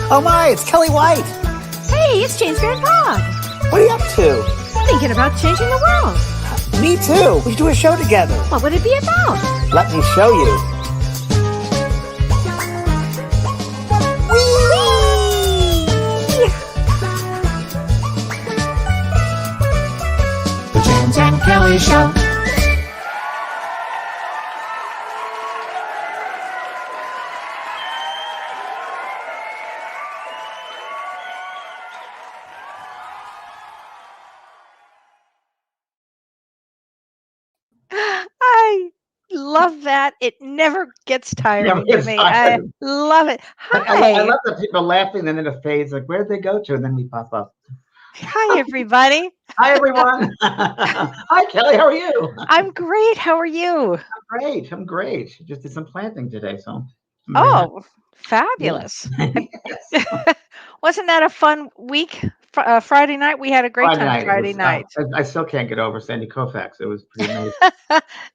Oh my, it's Kellee White. Hey, it's James Van Praagh. What are you up to? Thinking about changing the world. Me too. We should do a show together. What would it be about? Let me show you. The James and Kellee Show. I love that. It never gets tiring to me. I love it. I Hi. love the people laughing and then it fades. Like, where'd they go to? And then we pop up. Hi, everybody. Hi, everyone. Hi, Kellee. How are you? I'm great. How are you? I'm great. Just did some planting today, so. Oh, fabulous. Yes. Wasn't that a fun week? Friday night? We had a great time Friday night. I still can't get over Sandy Koufax. It was pretty amazing.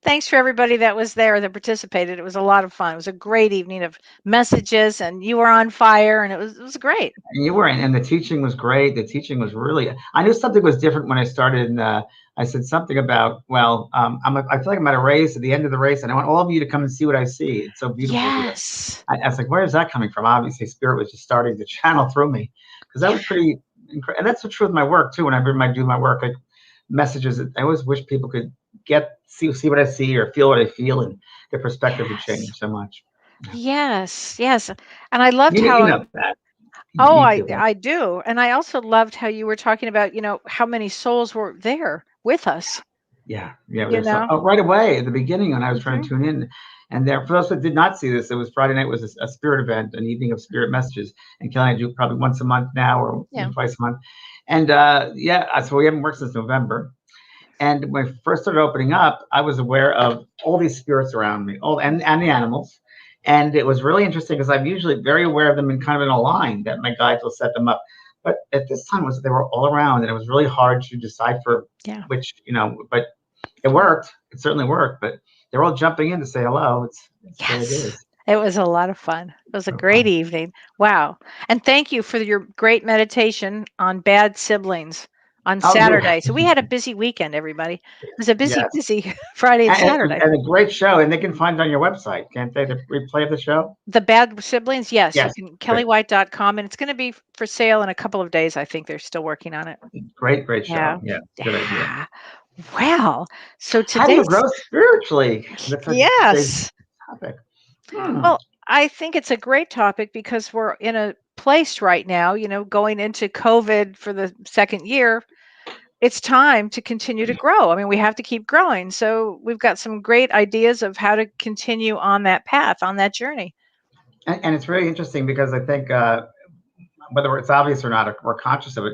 Thanks for everybody that was there, that participated. It was a lot of fun. It was a great evening of messages, and you were on fire, and it was great. And you were, and the teaching was great. The teaching was really, I knew something was different when I started. And I said something about, I feel like I'm at a race, at the end of the race, and I want all of you to come and see what I see. It's so beautiful. Yes. I was like, where is that coming from? Obviously, Spirit was just starting to channel through me, because that was pretty incredible. And that's the truth of my work too. Whenever I do my work, like messages, I always wish people could see what I see or feel what I feel, and their perspective would change so much. Yes. And I loved You how know that. I do. And I also loved how you were talking about, how many souls were there with us. Yeah. Right away at the beginning when I was trying to tune in. And there, for those that did not see this, it was Friday night was a spirit event, an evening of spirit messages. And Kellee and I do probably once a month now, or twice a month. And so we haven't worked since November. And when I first started opening up, I was aware of all these spirits around me, and the animals. And it was really interesting because I'm usually very aware of them and kind of in a line that my guides will set them up. But at this time they were all around, and it was really hard to decipher which, but it worked. It certainly worked, but they're all jumping in to say hello. Yes. It was a lot of fun. It was a great evening. Wow. And thank you for your great meditation on bad siblings on Saturday. So we had a busy weekend, everybody. It was a busy Friday and Saturday. And a great show. And they can find it on your website, can't they? The replay of the show? The Bad Siblings? Yes. You can, kelleewhite.com. And it's going to be for sale in a couple of days. I think they're still working on it. Great show. Yeah. Good idea. Wow. So today, how do you grow spiritually? Yes. Topic. Well, I think it's a great topic because we're in a place right now, going into COVID for the second year. It's time to continue to grow. I mean, we have to keep growing. So we've got some great ideas of how to continue on that path, on that journey. And it's really interesting because I think whether it's obvious or not, we're conscious of it.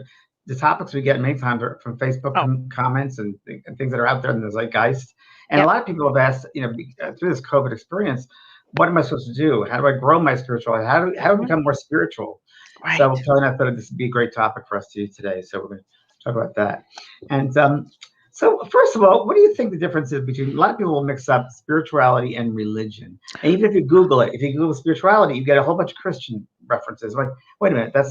The topics we get many times are from Facebook comments and things that are out there in the zeitgeist. And a lot of people have asked, through this COVID experience, what am I supposed to do? How do I grow my spirituality? How do I become more spiritual? Right. So Kellee and I thought this would be a great topic for us to do today. So we're going to talk about that. And so first of all, what do you think the difference is between, a lot of people will mix up spirituality and religion. And even if you Google it, if you Google spirituality, you get a whole bunch of Christian references. Like, wait a minute, this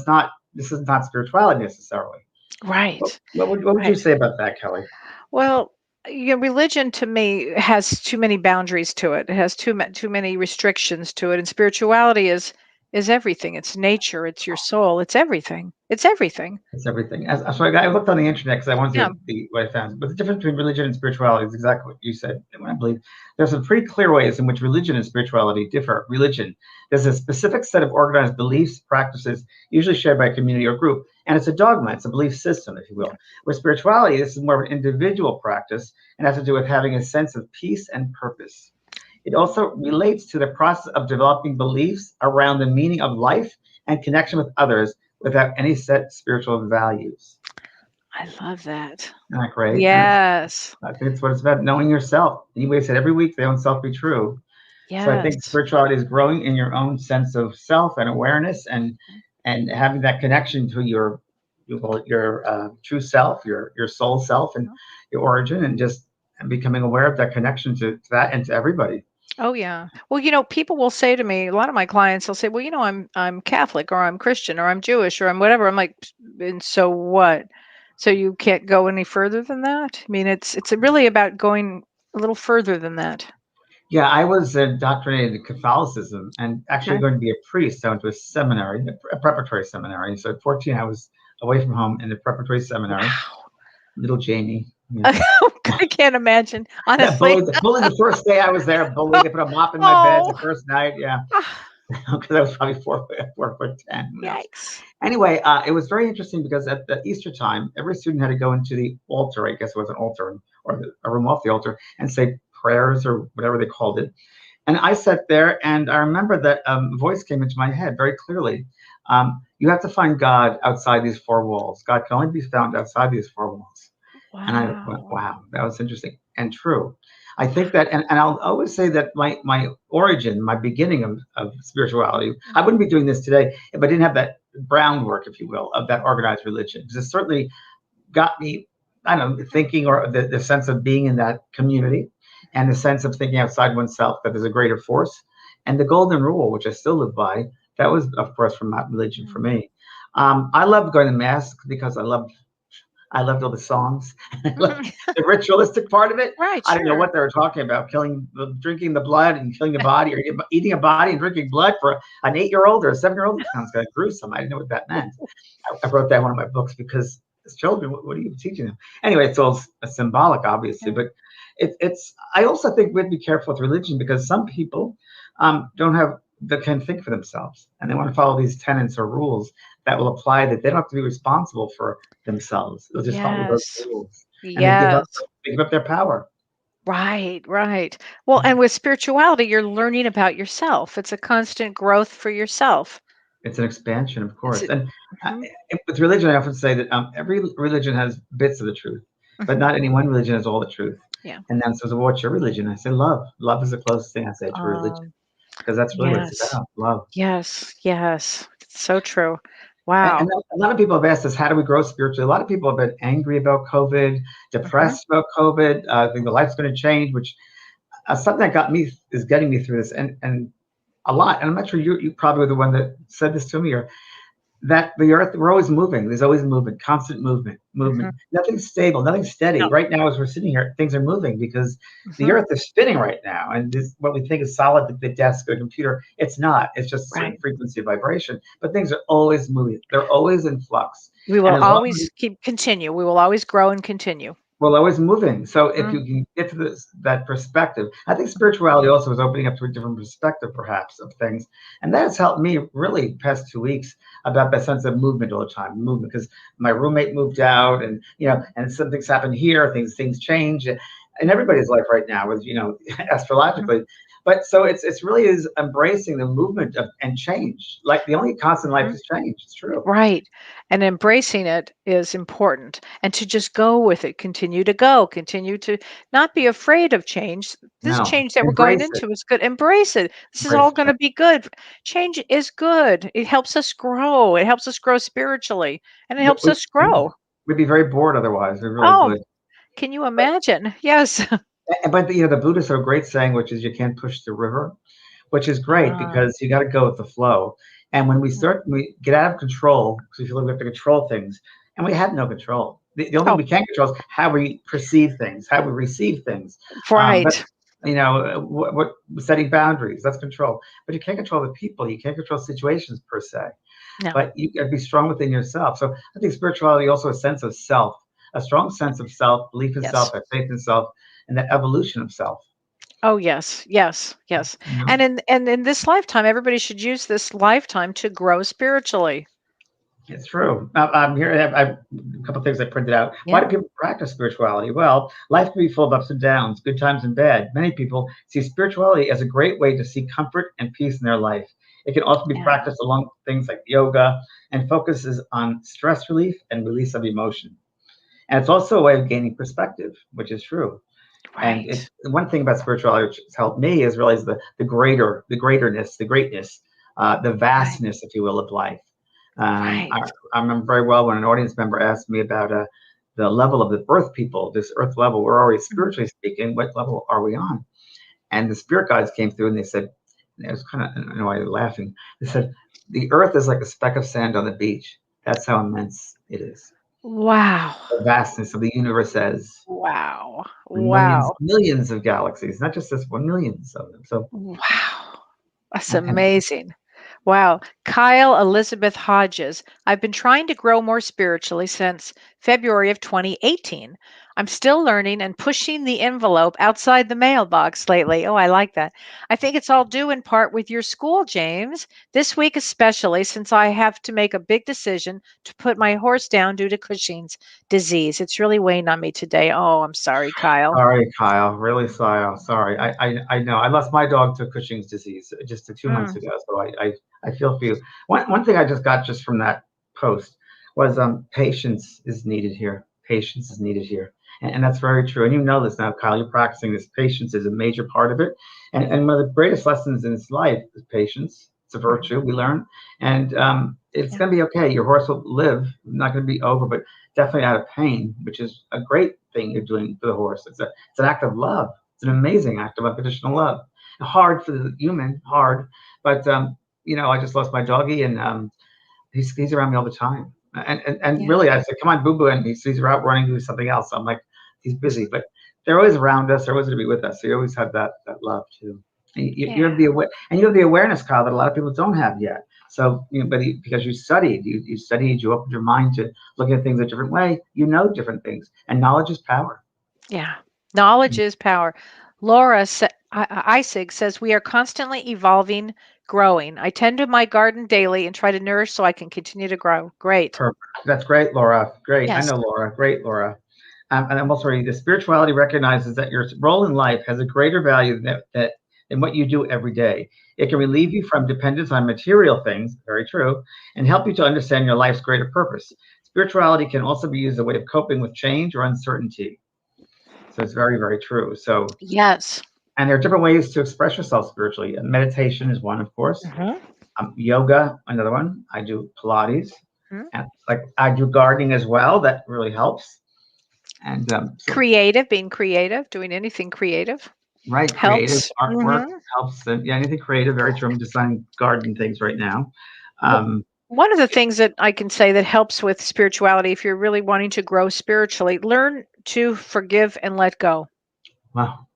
is not spirituality necessarily. Right. What would you say about that, Kellee? Well, religion to me has too many boundaries to it. It has too many restrictions to it. And spirituality is everything. It's nature. It's your soul. It's everything. It's everything. So I looked on the internet because I wanted to see what I found. But the difference between religion and spirituality is exactly what you said. And I believe there's some pretty clear ways in which religion and spirituality differ. Religion, there's a specific set of organized beliefs, practices, usually shared by a community or group. And it's a dogma. It's a belief system, if you will. Where spirituality, this is more of an individual practice and has to do with having a sense of peace and purpose. It also relates to the process of developing beliefs around the meaning of life and connection with others without any set spiritual values. I love that. Isn't that great? Yes. I think it's what it's about, knowing yourself. Anyway, said every week, their own self be true. Yes. So I think spirituality is growing in your own sense of self and awareness and having that connection to your true self, your soul self and your origin, and just becoming aware of that connection to that and to everybody. Oh yeah. Well, people will say to me, a lot of my clients, they'll say, "Well, I'm Catholic or I'm Christian or I'm Jewish or I'm whatever." I'm like, "And so what? So you can't go any further than that?" I mean, it's really about going a little further than that. Yeah, I was indoctrinated in Catholicism and actually Okay. going to be a priest. I went to a seminary, a preparatory seminary. So at 14, I was away from home in the preparatory seminary. Wow. Little Jamie. Yeah. I can't imagine, That honestly. bullied the first day I was there. Bullied. They put a mop in my bed Oh. the first night. Yeah, Ah, because I was probably 4'10". Who knows? yikes. Anyway, it was very interesting because at the Easter time, every student had to go into the altar. I guess it was an altar or a room off the altar and say prayers or whatever they called it. And I sat there, and I remember that voice came into my head very clearly. You have to find God outside these four walls. God can only be found outside these four walls. And I went, Wow. wow, that was interesting and true. I think that, and I'll always say that my origin, my beginning of spirituality, I wouldn't be doing this today if I didn't have that groundwork, if you will, of that organized religion. Because it certainly got me, I don't know, thinking or the sense of being in that community and the sense of thinking outside oneself that there's a greater force. And the golden rule, which I still live by, that was, of course, from that religion for Mm. me. I loved going to mass because I loved all the songs. I loved Mhm. the ritualistic part of it. Right, I didn't know sure. what they were talking about, drinking the blood and killing the body, or eating a body and drinking blood for an 8-year-old or a 7-year-old. It sounds kind of gruesome. I didn't know what that meant. I wrote that in one of my books because as children, what are you teaching them? Anyway, it's all symbolic, obviously, Yeah. but it's. I also think we have to be careful with religion because some people don't have that can think for themselves, and they want to follow these tenets or rules that will apply that they don't have to be responsible for themselves. They'll just follow those Yes. rules, and Yes. they give up their power. Right, right. Well, and with spirituality, you're learning about yourself. It's a constant growth for yourself. It's an expansion, of It's course. a, And mhm, with religion, I often say that every religion has bits of the truth, but mhm. not any one religion has all the truth. Yeah. And then says, well, what's your religion? I say, love. Love is the closest thing I say to religion Um, because that's really what it's yes. about, love. Yes. Yes. It's so true. And Wow. a lot of people have asked us, how do we grow spiritually? A lot of people have been angry about COVID, Mhm. depressed about COVID. Think the life's going to change, which something that got me is getting me through this, and a lot. And I'm not sure you probably were the one that said this to me, or that the earth, we're always moving. There's always movement, constant movement, Mhm. movement. Nothing's stable, nothing's steady. No. Right now, as we're sitting here, things are moving because the Mhm. earth is spinning right now. And this, what we think is solid, the desk or the computer, it's not. It's just a certain Right. frequency of vibration. But things are always moving. They're always in flux. We And will as long as always continue. We will always grow and continue. we're always moving. So if Mhm. you can get to that perspective, I think spirituality also is opening up to a different perspective, perhaps, of things, and that has helped me really past 2 weeks about that sense of movement all the time, movement. Because my roommate moved out, and and something's happened here, things change in Mhm. everybody's life right now, with Mhm. astrologically. But so it's really is embracing the movement of and change. Like the only constant in life Mhm. is change. It's true. Right. And embracing it is important. And to just go with it, continue to go, continue to not be afraid of change. This No, change that we're going embrace it. into is good. Embrace it. This is Embrace all the going change. to be good. Change is good. It helps us grow. It helps us grow spiritually and it We, helps we, us grow. we'd be very bored otherwise. We really Oh, would. can you imagine? Yes. But the Buddhists have a great saying, which is you can't push the river, which is great Ah, because you got to go with the flow. And when we get out of control, because we feel like we have to control things, and we have no control. The only thing oh, we can control is how we perceive things, how we receive things. But right. what setting boundaries, that's control. But you can't control the people. You can't control situations per se. No. But you got to be strong within yourself. So I think spirituality also a sense of self, a strong sense of self, belief in self, Yes. a faith in self, and that evolution of self. Oh, yes. Yes. Yes. You know? And in this lifetime, everybody should use this lifetime to grow spiritually. It's true. I'm here. I have a couple of things I printed out. Why Yeah. do people practice spirituality? Well, life can be full of ups and downs, good times and bad. Many people see spirituality as a great way to seek comfort and peace in their life. It can often be Yeah. practiced along things like yoga and focuses on stress relief and release of emotion. And it's also a way of gaining perspective, which is true. And Right. one thing about spirituality which has helped me is realize the greaterness, the greatness, the Right. vastness, if you will, of life. Um, I, Right. I remember very well when an audience member asked me about the level of the earth people, this earth level. We're already Mhm. spiritually speaking. What level are we on? And the spirit guides came through and they said, and it was kind of, I don't know why you're laughing. They said, the earth is like a speck of sand on the beach. That's how immense it is. Wow. The vastness of the universe is Wow. millions, Wow. millions of galaxies, not just this one, millions of them. So, Wow. That's and amazing. Wow. Kyle Elizabeth Hodges. I've been trying to grow more spiritually since February of 2018. I'm still learning and pushing the envelope outside the mailbox lately. Oh, I like that. I think it's all due in part with your school, James. This week, especially since I have to make a big decision to put my horse down due to Cushing's disease. It's really weighing on me today. Oh, I'm sorry, Kyle. sorry, Kyle. Really sorry. Sorry. I know. I lost my dog to Cushing's disease just 2 months Mm, ago. So I feel for you. One thing I just got just from that post was patience is needed here. Patience is needed here. And that's very true. And you know this now, Kyle. You're practicing this. Patience is a major part of it. And one of the greatest lessons in this life is patience. It's a mhm. virtue we learn. And it's Yeah. going to be okay. Your horse will live, not going to be over, but definitely out of pain, which is a great thing you're doing for the horse. It's an act of love. It's an amazing act of unconditional love. Hard for the human, hard, but I just lost my doggy, and he's around me all the time. And Yeah. really, I said, "Come on, Boo Boo," and he's out running doing something else. I'm like, he's busy, but they're always around us. They're always going to be with us. So you always have that love too. You Yeah. have and you have the awareness, Kyle, that a lot of people don't have yet. So, because you studied, you opened your mind to look at things a different way. You know different things, and knowledge is power. Yeah. Knowledge is power. Laura Isig says, we are constantly evolving, growing. I tend to my garden daily and try to nourish so I can continue to grow. Great. Perfect. That's great, Laura. Great. I Yes. know Laura. Great, Laura. And I'm also reading, the spirituality recognizes that your role in life has a greater value than what you do every day. It can relieve you from dependence on material things, very true, and help you to understand your life's greater purpose. Spirituality can also be used as a way of coping with change or uncertainty. So it's very, very true. So, Yes. and there are different ways to express yourself spiritually. And meditation is one, of course. Hmm. Yoga, another one. I do Pilates, Hmm. and like I do gardening as well. That really helps. And Creative, being creative, doing anything creative right, creative helps. artwork Hmm. helps. And yeah, anything creative, very true. I'm designing garden things right now. Um, One of the things that I can say that helps with spirituality, if you're really wanting to grow spiritually, learn to forgive and let go. wow,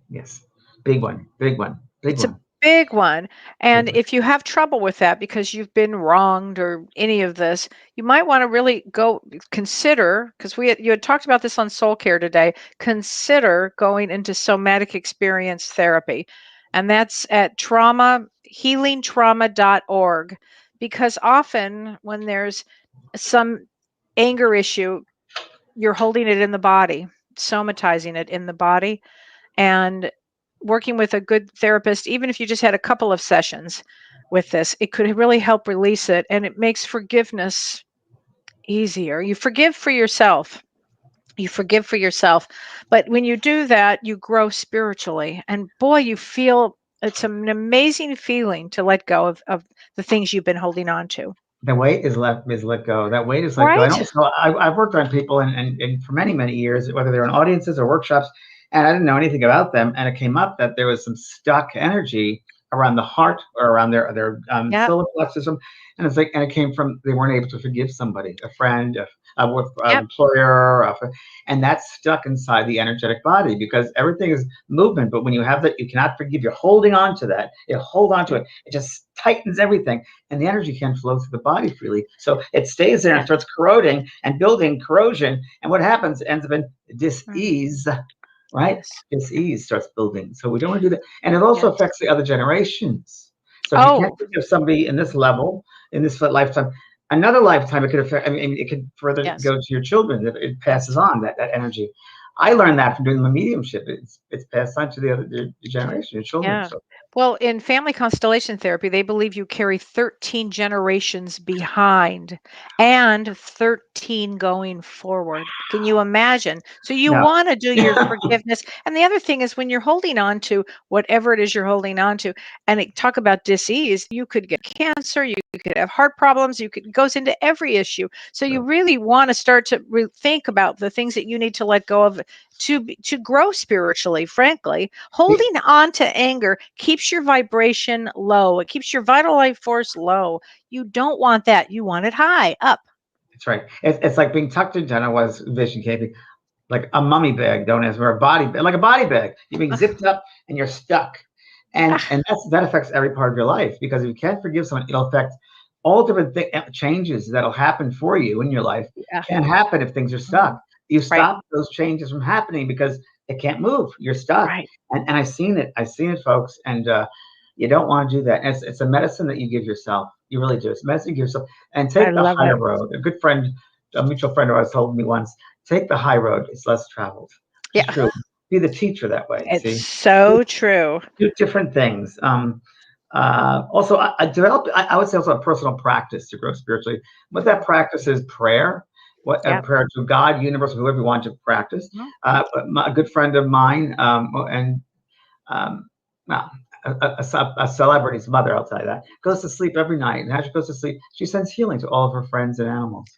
yes, big one, big one, big It's a one, big one. big And one. if you have trouble with that because you've been wronged or any of this, you might want to really go consider, because you had talked about this on Soul Care today, consider going into somatic experience therapy. And that's at healingtrauma.org. Because often when there's some anger issue, you're holding it in the body, somatizing it in the body, and working with a good therapist, even if you just had a couple of sessions with this, it could really help release it. And it makes forgiveness easier. You forgive for yourself. You forgive for yourself. But when you do that, you grow spiritually. And boy, you feel it's an amazing feeling to let go of the things you've been holding on to. The weight is let go. That weight is let go. And Right? also, I've worked on people and for many, many years, whether they're in audiences or workshops, and I didn't know anything about them. And it came up that there was some stuck energy around the heart or around their Yep. solar plexus. And it's like, and it came from they weren't able to forgive somebody, a friend, an Yep. employer, and that's stuck inside the energetic body because everything is movement. But when you have that, you cannot forgive. You're holding on to that. You hold on to it. It just tightens everything and the energy can't flow through the body freely. So it stays there and Yeah. starts corroding and building corrosion. And what happens ends up in Mm. dis-ease, right? Yes. Dis-ease starts building. So we don't want to do that. And it also Yes. affects the other generations. So if you can't Oh, forgive somebody in this level, in this lifetime, another lifetime, it could affect, I mean, it could further yes. go to your children if it passes on that energy. I learned that from doing my mediumship. It's passed on to the other the generation, your children. Yeah. So Well, in family constellation therapy, they believe you carry 13 generations behind and 13 going forward. Can you imagine? So you No. want to do your forgiveness. And the other thing is when you're holding on to whatever it is you're holding on to, and talk about disease, you could get cancer, you could have heart problems, it goes into every issue. So you really want to start to think about the things that you need to let go of to grow spiritually. Frankly, holding on to anger keeps your vibration low. It keeps your vital life force low. You don't want that. You want it high, up. That's right. It's like being tucked into, I was vision caving, like a mummy bag, don't ask, or a body bag, like a body bag. You're being zipped up and you're stuck. And that affects every part of your life, because if you can't forgive someone, it'll affect all different changes that'll happen for you in your life. Yeah. Can't happen if things are stuck. You Right. stop those changes from happening because it can't move. You're stuck. Right. And I've seen it. I've seen it, folks. And you don't want to do that. And it's a medicine that you give yourself. You really do. It's a medicine you give yourself. And I take the love high it. road. A good friend, a mutual friend of ours told me once, take the high road. It's less traveled. It's Yeah. true. Be the teacher that way. It's See? so true. Do different things. Also, I developed, I would say, also a personal practice to grow spiritually. What that practice is prayer, Yeah. prayer to God, universe, whoever you want to practice. Mhm. A good friend of mine, and well, a celebrity's mother, I'll tell you that, goes to sleep every night. And as she goes to sleep, she sends healing to all of her friends and animals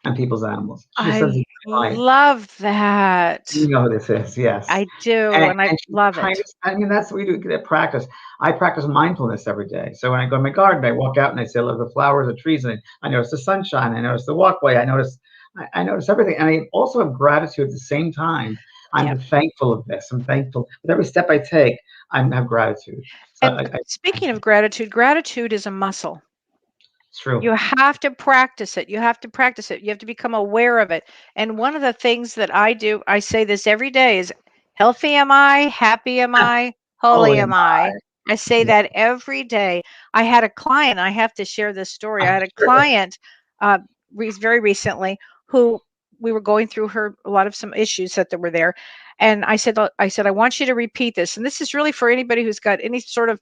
and people's animals. She just sends I it light. love that. You know who this is, yes. I do, and I She's love kind it. of, I mean, that's what we do, that practice. I practice mindfulness every day. So when I go in my garden, I walk out and I say, look at the flowers, the trees, and I notice the sunshine, I notice the walkway, I notice everything. And I also have gratitude at the same time. I'm Yep. thankful of this. I'm thankful with every step I take. I have gratitude. So And speaking of gratitude, gratitude is a muscle. it's true. You have to practice it. You have to practice it. You have to become aware of it. And one of the things that I do, I say this every day, is healthy am I, happy am I, holy Holy am am I. I say I. that every day. I had a client, I have to share this story. I had a Sure. client uh, very recently who we were going through a lot of some issues that were there. And I want you to repeat this. And this is really for anybody who's got any sort of,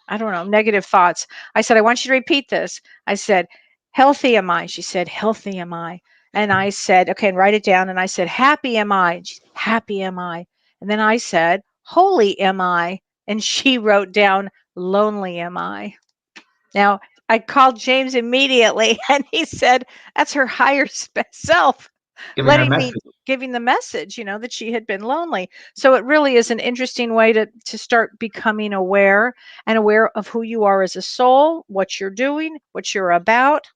I don't know, negative thoughts. I said, I want you to repeat this. I said, healthy am I? She said, healthy am I? And I said, okay, and write it down. And I said, happy am I? And she said, happy am I? And then I said, holy am I? And she wrote down, lonely am I? Now, I called James immediately and he said, that's her higher self Giving her a letting me, message. giving the message, that she had been lonely. So it really is an interesting way to start becoming aware and aware of who you are as a soul, what you're doing, what you're about.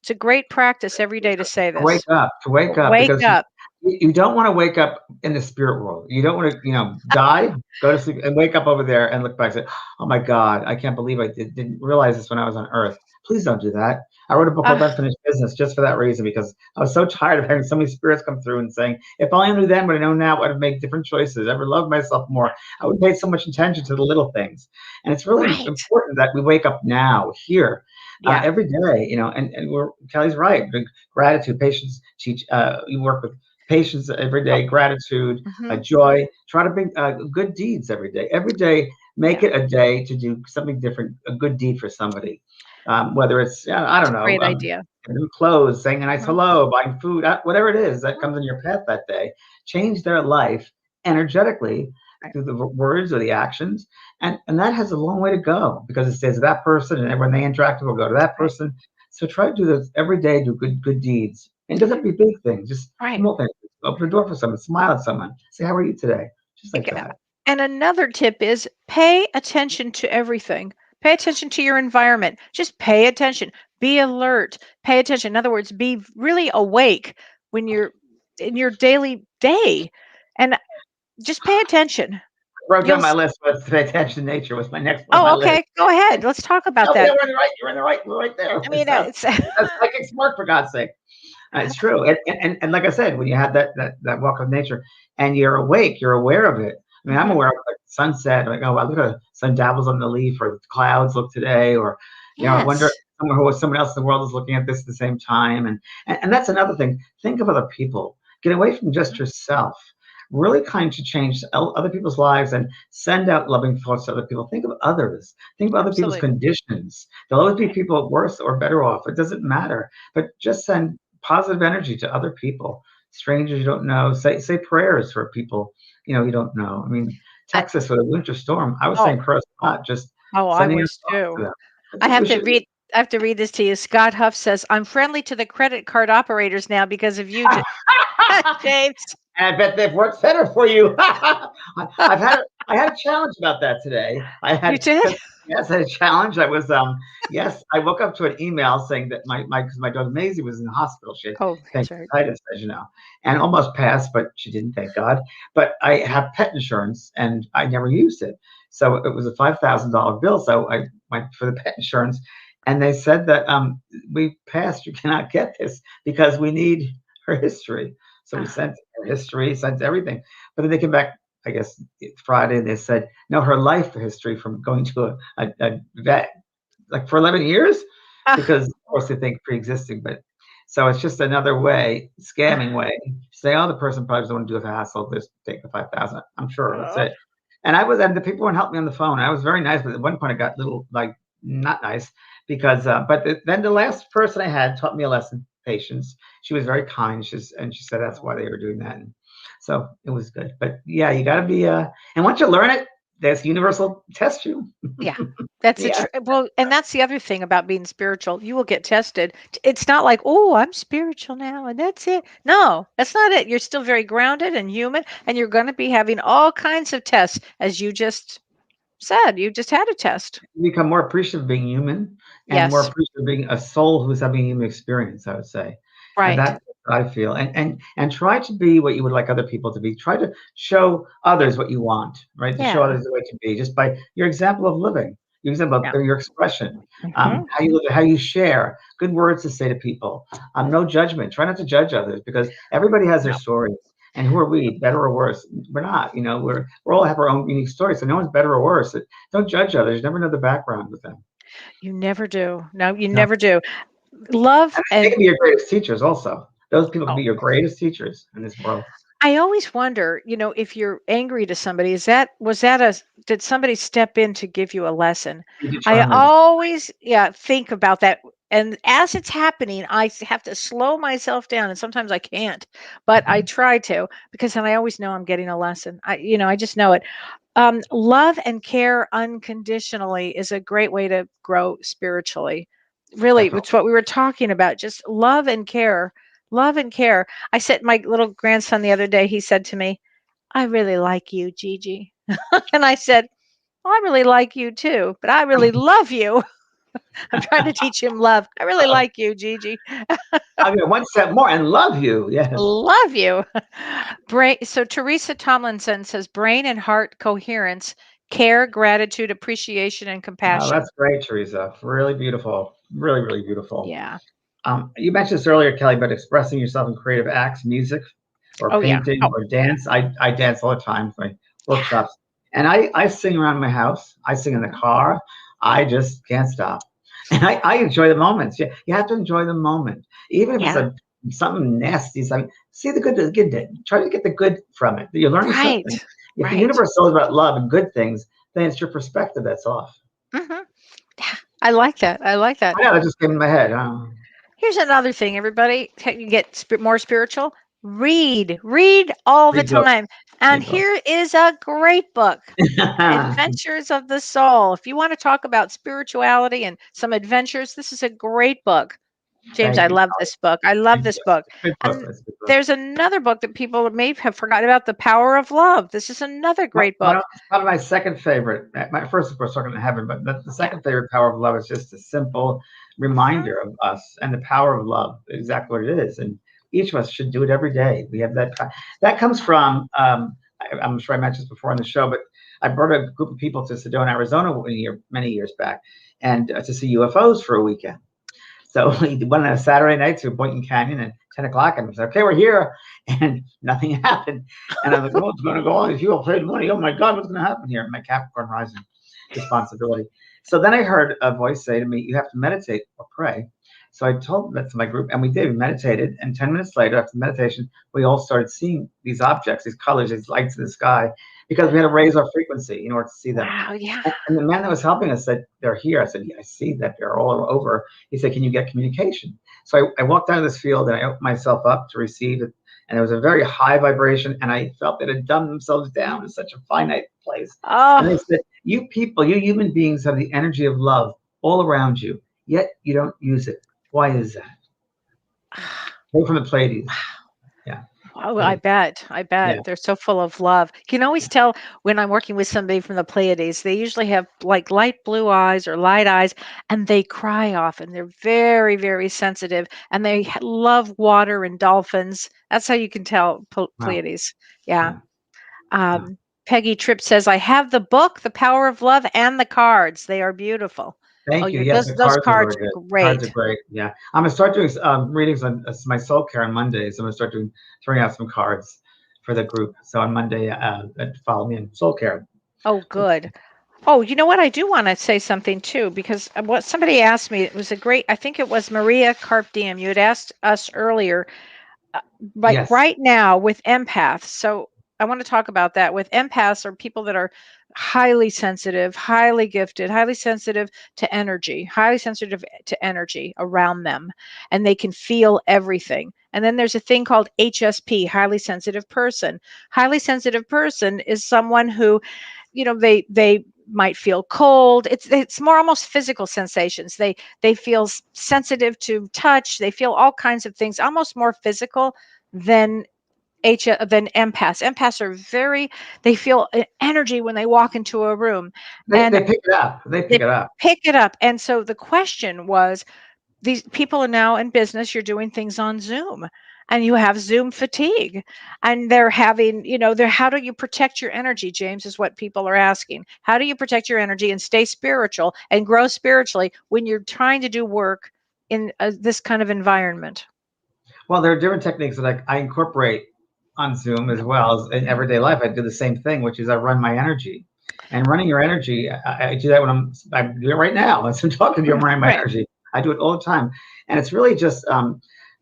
It's a great practice every day to say this. To wake up, Wake because up. you don't want to wake up in the spirit world. You don't want to, die, go to sleep, and wake up over there and look back and say, "Oh my God, I can't believe I didn't realize this when I was on Earth." Please don't do that. I wrote a book called Ah, Unfinished Business just for that reason, because I was so tired of having so many spirits come through and saying, "If only I knew then what I know now, I'd have made different choices. I would love myself more. I would pay so much attention to the little things." And it's really right. important that we wake up now, here, Yeah. every day. And Kelly's right. Gratitude, patience. You work with patience every day, gratitude, Mhm. joy. Try to bring good deeds every day. Every day, make Yeah. it a day to do something different, a good deed for somebody. Whether it's, I It's don't a know, great idea. new clothes, saying a nice Mhm. hello, buying food, whatever it is that Mhm. comes in your path that day. Change their life energetically Right. through the words or the actions, and that has a long way to go, because it says that person, and when they interact, will go to that Right. person. So try to do this every day. Do good deeds, and it doesn't have to be big things. Just Right. small things. Open the door for someone. Smile at someone. Say, "How are you today?" Just like Yeah. that. And another tip is pay attention to everything. Pay attention to your environment. Just pay attention. Be alert. Pay attention. In other words, be really awake when you're in your daily day. And just pay attention. Wrote You'll down my s- list, but to pay attention to nature was my next one on my Oh, list. okay. Go ahead. Let's talk about Oh yeah, that. we're in the right. You're in the right. We're right there. I It's mean, it's psychic smart, for God's sake. It's true. And like I said, when you have that walk of nature and you're awake, you're aware of it. I mean, I'm Mhm. aware of like sunset. Like, oh, I look at the sun dabbles on the leaf, or the clouds look today, or I wonder Yes. someone else in the world is looking at this at the same time. And that's another thing. Think of other people. Get away from just Mhm. yourself. really kind to change other people's lives and send out loving thoughts to other people. Think of others. Think of other people's Absolutely. conditions. There'll always be people worse or better off. It doesn't matter. But just send positive energy to other people, strangers you don't know. Say prayers for people you don't know. I mean, I, Texas with a winter storm. I was oh, saying prayers a lot, just I sending our was thoughts to too. them. That's I what have we to should do. read. I have to read this to you. Scott Huff says, "I'm friendly to the credit card operators now because of you, James." And I bet they've worked better for you. I had a challenge about that today. You did? Yes, I had a challenge. Yes, I woke up to an email saying that because my dog Maisie was in the hospital. She had Oh, that's right. pancreatitis, as you know, and almost passed, but she didn't, thank God. But I have pet insurance and I never used it. So it was a $5,000 bill. So I went for the pet insurance and they said that we passed, you cannot get this because we need her history. So we sent her history, sent everything. But then they came back, I guess, Friday, and they said, no, her life history from going to a vet, like for 11 years, because of course they think pre-existing. But so it's just another way, scamming way. Say, oh, the person probably doesn't want to do a hassle, just take the 5,000. I'm sure that's it. And the people wouldn't help me on the phone. I was very nice, but at one point I got a little not nice because, then the last person I had taught me a lesson. Patience. She was very kind. She said that's why they were doing that. And so it was good. But yeah, you got to be. And once you learn it, there's universal test you. Yeah, that's Yeah. well, and that's the other thing about being spiritual. You will get tested. It's not like, oh, I'm spiritual now and that's it. No, that's not it. You're still very grounded and human, and you're going to be having all kinds of tests, as you just said. You just had a test. You become more appreciative of being human and more Yes, appreciative of being a soul who's having a human experience, I would say. And right. that's what I feel. And try to be what you would like other people to be. Try to show others what you want, right? To show Yeah, others the way to be, just by your example of living, your example yeah. of your expression, Hmm. how you live, how you share, good words to say to people. No judgment. Try not to judge others because everybody has their No, stories. And who are we, better or worse? We're not. We're all have our own unique stories, so no one's better or worse. Don't judge others. You never know the background with them. you never do. No, you No. never do. Love And they and can be your greatest teachers also. Those people can oh, be your greatest teachers in this world. I always wonder, if you're angry to somebody, did somebody step in to give you a lesson? Be I determined. always, yeah, think about that. And as it's happening, have to slow myself down. And sometimes I can't, but I Mhm. try to because then I always know I'm getting a lesson. I just know it. Love and care unconditionally is a great way to grow spiritually. Really, Definitely. it's what we were talking about. Just love and care. Love and care. I said, my little grandson the other day, he said to me, I really like you, Gigi. And I said, well, I really like you too, but I really love you. I'm trying to teach him love. I really like you, Gigi. I'll go one step more and love you. Yes. Love you. Brain. So Teresa Tomlinson says brain and heart coherence, care, gratitude, appreciation, and Oh, compassion. that's great, Teresa. Really beautiful. Really, really beautiful. Yeah. You mentioned this earlier, Kelly, but expressing yourself in creative acts, music, or Oh, yeah. painting, Oh, or dance. I dance all the time for my workshops, and I sing around my house. I sing in the car. I just can't stop, and I enjoy the moments. You have to enjoy the moment, even if it's yeah. something nasty. Something, see the good. Try to get the good from it. You're learning Right. something. If the Right. universe is all about love and good things, then it's your perspective that's off. Hmm. I like that. I like that. I know that just came in my head. Here's another thing, everybody. You get more spiritual. Read all the Read books. time. And Read books. here is a great book, Adventures of the Soul. If you want to talk about spirituality and some adventures, this is a great book. James, I Thank you. love this book. I love Thank this you. book. Good book. And That's a good book. there's another book that people may have forgotten about, The Power of Love. This is another great book. It's probably my second favorite. My first, of course, Talking to Heaven, but the Yeah. second favorite, Power of Love, is just a simple Mhm. reminder of us and the power of love, exactly what it is. And each of us should do it every day. We have that comes from, I'm sure I mentioned this before on the show, but I brought a group of people to Sedona, Arizona many years back, and to see UFOs for a weekend. So we went on a Saturday night to Boynton Canyon at 10 o'clock, and we said, okay, we're here. And nothing happened. And I was like, oh, it's going to go on. If you all played money, oh my God, what's going to happen here? My Capricorn rising responsibility. So then I heard a voice say to me, you have to meditate or pray So I told that to my group, and we did. We meditated, and 10 minutes later, after meditation, we all started seeing these objects, these colors, these lights in the sky, because we had to raise our frequency in order to see them. Wow. Yeah. And the man that was helping us said, "They're here." I said, "Yeah, I see that they're all over." He said, "Can you get communication?" So I walked out of this field and I opened myself up to receive it. And it was a very high vibration. And I felt that it had dumbed themselves down in such a finite place. And they Oh. said, "You people, you human beings have the energy of love all around you, yet you don't use it. Why is that?" Came from the Pleiades. Yeah. Oh, I Really. bet. I Yeah. bet. They're so full of love. You can always tell when I'm working with somebody from the Pleiades, they usually have like light blue eyes or light eyes, and they cry often. They're very, very sensitive, and they love water and dolphins. That's how you can tell Wow. Pleiades. Yeah. Yeah. Wow. Um, Peggy Tripp says, I have the book, The Power of Love, and the cards. They are beautiful. Oh, Thank you. Yes, the those cards are cards really are good. Cards are great. great. Yeah. I'm gonna start doing readings on my soul care on Mondays. I'm gonna start throwing out some cards for the group. So on Monday, follow me in soul care. Oh, good. Oh, you know what? I do want to say something too, because what somebody asked me, it was a great, I think it was Maria Carp Diem. You had asked us earlier, uh, like Yes. right now with empaths. So I want to talk about that. With empaths are people that are highly sensitive, highly gifted, highly sensitive to energy, highly sensitive to energy around them, and they can feel everything. And then there's a thing called HSP, highly sensitive person. Highly sensitive person is someone who, they might feel cold. It's more almost physical sensations. They feel sensitive to touch. They feel all kinds of things, almost more physical than than empaths. Empaths are they feel energy when they walk into a room, They and pick it up. They pick they it up. pick it up. And so the question was, these people are now in business. You're doing things on Zoom, and you have Zoom fatigue, and they're having, how do you protect your energy, James, is what people are asking. How do you protect your energy and stay spiritual and grow spiritually when you're trying to do work in this kind of environment? Well, there are different techniques that I incorporate on Zoom as well as in everyday life. I do the same thing, which is I run my energy. And running your energy, I do that when I'm doing it right now. As I'm talking to you, I'm running my Right. energy. I do it all the time. And it's really just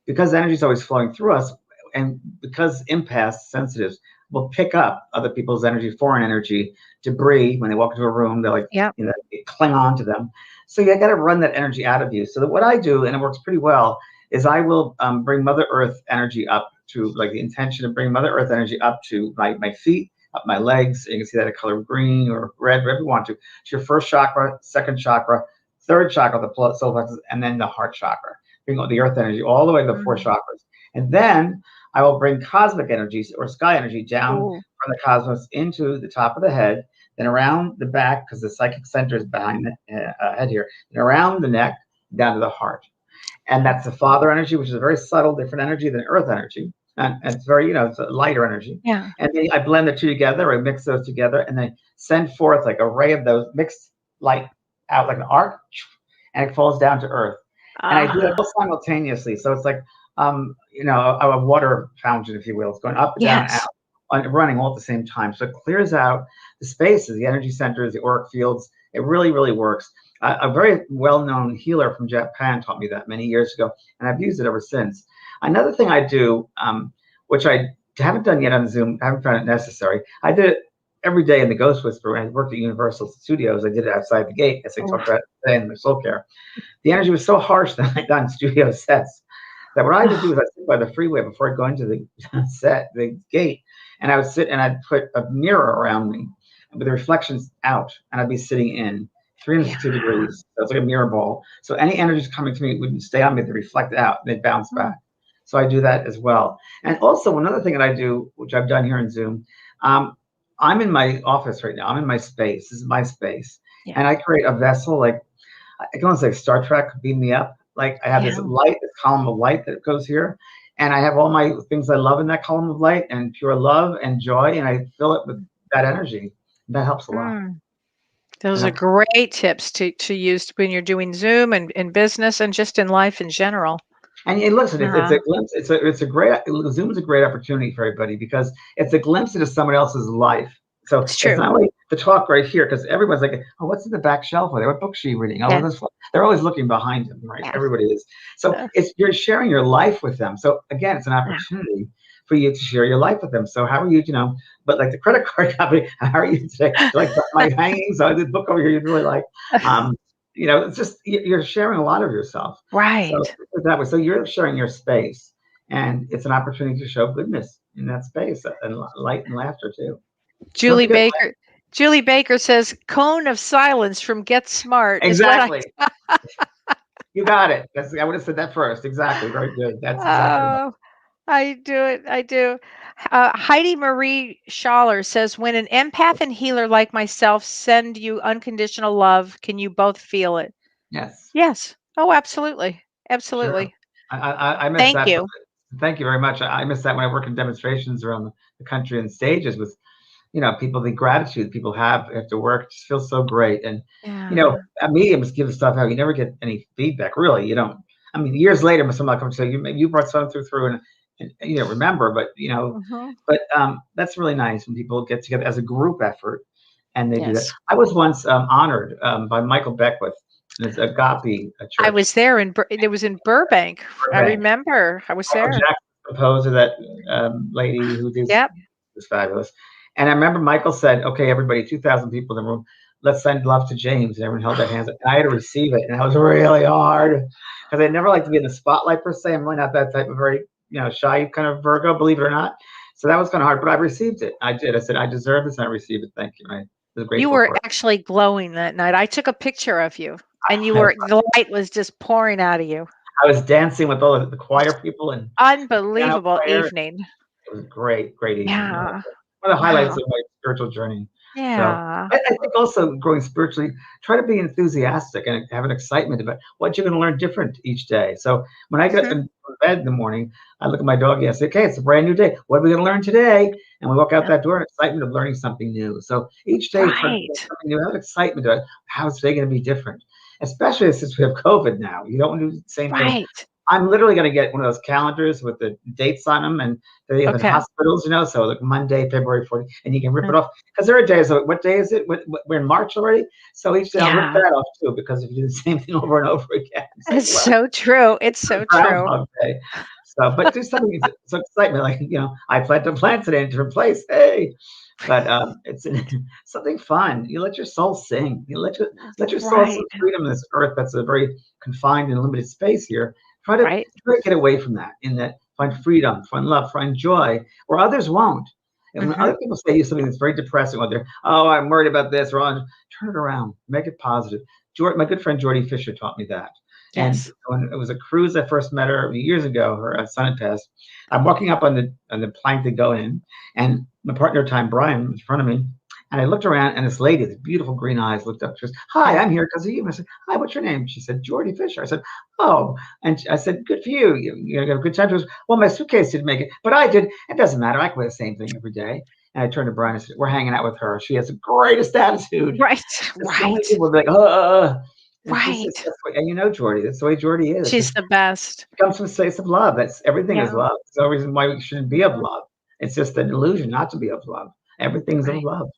because energy is always flowing through us, and because empaths, sensitives, will pick up other people's energy, foreign energy, debris when they walk into a room. They're like, Yeah. they cling on to them. So you got to run that energy out of you. So that what I do, and it works pretty well, is I will bring Mother Earth energy up to, like, the intention of bringing Mother Earth energy up to my feet, up my legs. You can see that a color of green or red, whatever you want to. It's your first chakra, second chakra, third chakra, the solar plexus, and then the heart chakra. Bring all the earth energy all the way to the four Mm. chakras. And then I will bring cosmic energies or sky energy down Ooh. from the cosmos into the top of the head, then around the back, because the psychic center is behind the head here, and around the neck, down to the heart. And that's the father energy, which is a very subtle, different energy than earth energy. And it's very, it's a lighter energy. Yeah. And then I blend the two together, I mix those together, and then send forth like a ray of those mixed light out like an arc, and it falls down to earth. And I do that Ah. all simultaneously. So it's like, a water fountain, if you will. It's going up, down, Yes. out, running all at the same time. So it clears out the spaces, the energy centers, the auric fields. It really, really works. A very well-known healer from Japan taught me that many years ago, and I've used it ever since. Another thing I do, which I haven't done yet on Zoom, I haven't found it necessary. I did it every day in the Ghost Whisperer. I worked at Universal Studios. I did it outside the gate, as I Oh. talked about today in my soul care. The energy was so harsh that I done studio sets that what I would do is I'd sit by the freeway before I go into the the gate, and I would sit and I'd put a mirror around me with the reflections out, and I'd be sitting in 360 Yeah. degrees. So it's like a mirror ball. So any energies coming to me wouldn't stay on me, they reflect out, and they'd bounce back. So I do that as well. And also another thing that I do, which I've done here in Zoom, I'm in my office right now. I'm in my space. This is my space. Yeah. And I create a vessel, like, I can almost say Star Trek, beam me up. Like, I have this Yeah. light, this column of light that goes here. And I have all my things I love in that column of light, and pure love and joy. And I fill it with that energy. That helps a lot. Mm. Those That are helps. great tips to use when you're doing Zoom and in business and just in life in general. And listen, it's Uh, a glimpse. It's a great, Zoom is a great opportunity for everybody because it's a glimpse into someone else's life. So it's it's true. not only the talk right here, because everyone's like, oh, what's in the back shelf? What book is she reading? Oh, Yes. this one. They're always looking behind them, right? Yes. Everybody is. So you're sharing your life with them. So again, it's an opportunity for you to share your life with them. So how are you, but like the credit card company, how are you today? Do you like my hangings? Oh, this book over here you really like. It's just you're sharing a lot of yourself. Right. So that way, so you're sharing your space, and it's an opportunity to show goodness in that space and light and laughter too. Julie Baker says, "Cone of silence from Get Smart." Exactly. Is what You got it. I would have said that first. Exactly. Very good. That's exactly right. I do it. I do. Heidi Marie Schaller says, "When an empath and healer like myself send you unconditional love, can you both feel it?" Yes. Yes. Oh, absolutely. Sure. Absolutely. I miss Thank that. you. Thank you very much. I miss that when I work in demonstrations around the country and stages with, people, the gratitude people have after work just feels so great. And, Yeah. mediums give stuff out. You never get any feedback, really. You don't. I mean, years later, someone will come and say, you brought something through and you don't remember, but, Mhm. that's really nice when people get together as a group effort and they do that. Yes. I was once honored by Michael Beckwith and his Agape I church. was there it was in Burbank. I Burbank. remember. I was Michael there. Jackson, composer, that lady who did Yep. was fabulous. And I remember Michael said, "Okay, everybody, 2,000 people in the room, let's send love to James." And everyone held their hands. And I had to receive it, and that was really hard because I never like to be in the spotlight per se. I'm really not that type of very shy kind of Virgo, believe it or not. So that was kind of hard, but I received it. I did. I said, "I deserve this, and I received it. Thank you." Right? I was You grateful were for it. actually glowing that night. I took a picture of you, and the light was just pouring out of you. I was dancing with all the choir people and piano Unbelievable player. evening. It was a great, great evening. Yeah. One of the highlights Wow. of my spiritual journey. So Yeah. I think also growing spiritually, try to be enthusiastic and have an excitement about what you're going to learn different each day. So when I get Mhm. in bed in the morning, I look at my dog and I say, okay, it's a brand new day. What are we going to learn today? And we walk out Yeah. that door, excitement of learning something new. So each day, try to learn Right. something new, have excitement about how is today going to be different, especially since we have COVID now. You don't want to do the same thing. Right. I'm literally going to get one of those calendars with the dates on them, and they have in Okay. hospitals, so like Monday, February 40th, and you can rip it off because there are days. What day is it? We're in March already, so each day I'll rip Yeah. that off too because if you do the same thing over and over again, it's like It's so true. It's so true. Groundhog Day. So, but do something. So excitement, like I planted a plant today in a different place. Hey, but it's something fun. You let your soul sing. You let your soul have some Right. freedom in this earth that's a very confined and limited space here. Right. Try to get away from that. In that, find freedom, find love, find joy, where others won't. And when Mhm. other people say something that's very depressing, or they're, oh, I'm worried about this, or turn it around, make it positive. My good friend Jordy Fisher taught me that. And Yes. when it was a cruise, I first met her years ago. Her son had passed. I'm walking up on the plank to go in, and my partner at the time, Brian, was in front of me. And I looked around, and this lady, with beautiful green eyes, looked up. She goes, "Hi, Yeah. I'm here because of you." And I said, "Hi, what's your name?" She said, "Jordy Fisher." I said, "Oh." And I said, "Good for you. You have a good time." She goes, "Well, my suitcase didn't make it, but I did. It doesn't matter. I can wear the same thing every day." And I turned to Brian and said, "We're hanging out with her. She has the greatest attitude." Right. So many Right. people will be like, and she says, Right. that's what, and Jordy, that's the way Jordy is. She's the best. It comes from a space of love. That's everything is Yeah. love. There's no reason why we shouldn't be of Mhm. love. It's just an illusion not to be of love. Everything's of Right. love.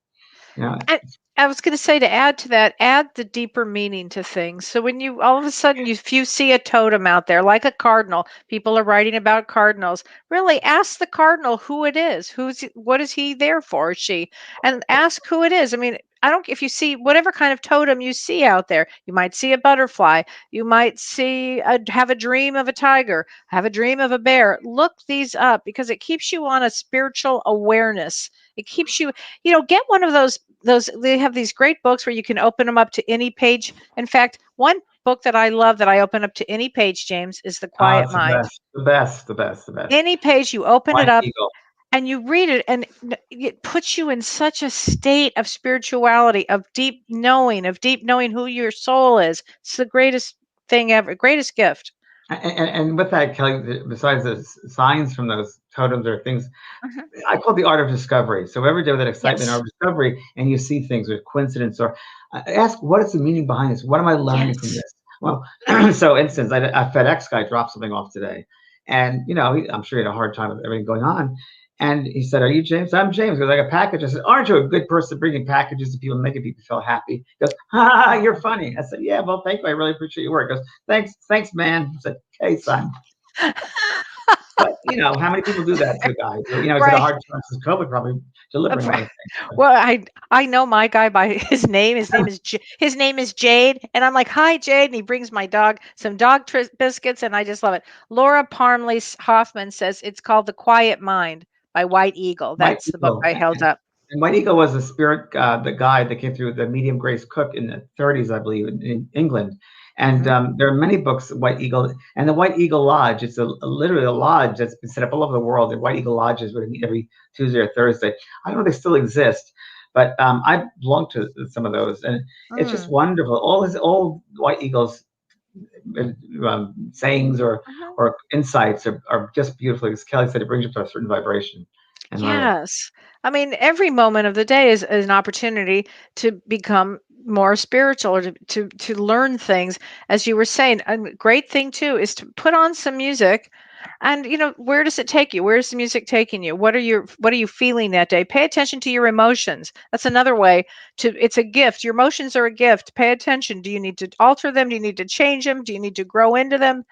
You know, I I was gonna say, to add to that, add the deeper meaning to things. So when you all of a sudden if you see a totem out there like a cardinal, people are writing about cardinals. Really ask the cardinal who it is. What is he there for, or she? And ask who it is. I mean, I don't if you see whatever kind of totem you see out there, you might see a butterfly, you might have a dream of a tiger, have a dream of a bear. Look these up because it keeps you on a spiritual awareness. It keeps you, get one of those they have these great books where you can open them up to any page. In fact, one book that I love that I open up to any page, James, is The Quiet it's the Mind. best, the best, the best, the best. Any page you open it Blind up Eagle. and you read it, and it puts you in such a state of spirituality, of deep knowing who your soul is. It's the greatest thing ever, greatest gift. And with that, Kelly, besides the signs from those totems or things, Mhm. I call it the art of discovery. So every day with that excitement, Yes. art of discovery, and you see things with coincidence, or ask what is the meaning behind this? What am I learning from Yes. this? Well, so instance, a FedEx guy dropped something off today, and I'm sure he had a hard time with everything going on. And he said, "Are you James?" "I'm James." He goes, "I got a package." I said, "Aren't you a good person bringing packages to people, making people feel happy?" He goes, "Ha, you're funny." I said, "Yeah, well, thank you. I really appreciate your work." He goes, "Thanks, man." I said, "Okay, son." But how many people do that to a guy? He's had a Right. hard time since COVID, probably delivering a lot of things. Well, I know my guy by his name. His name is Jade, and I'm like, "Hi, Jade," and he brings my dog some dog biscuits, and I just love it. Laura Parmley Hoffman says it's called The Quiet Mind by White Eagle. White That's the book Eagle. I held up. And White Eagle was a spirit, the guy that came through the medium Grace Cook in the 30s, I believe, in England. And Mhm. there are many books, White Eagle, and the White Eagle Lodge. It's literally a lodge that's been set up all over the world. The White Eagle Lodges would meet every Tuesday or Thursday. I don't know if they still exist, but I belong to some of those, and it's just Mm. wonderful. All his old White Eagles sayings Mhm. or insights are just beautiful. As Kelly said, it brings you to a certain vibration and level. Yes. I mean, every moment of the day is an opportunity to become more spiritual or to learn things. As you were saying, a great thing too is to put on some music and where does it take you? Where's the music taking you? What are you feeling that day? Pay attention to your emotions. That's another way it's a gift. Your emotions are a gift. Pay attention. Do you need to alter them? Do you need to change them? Do you need to grow into them?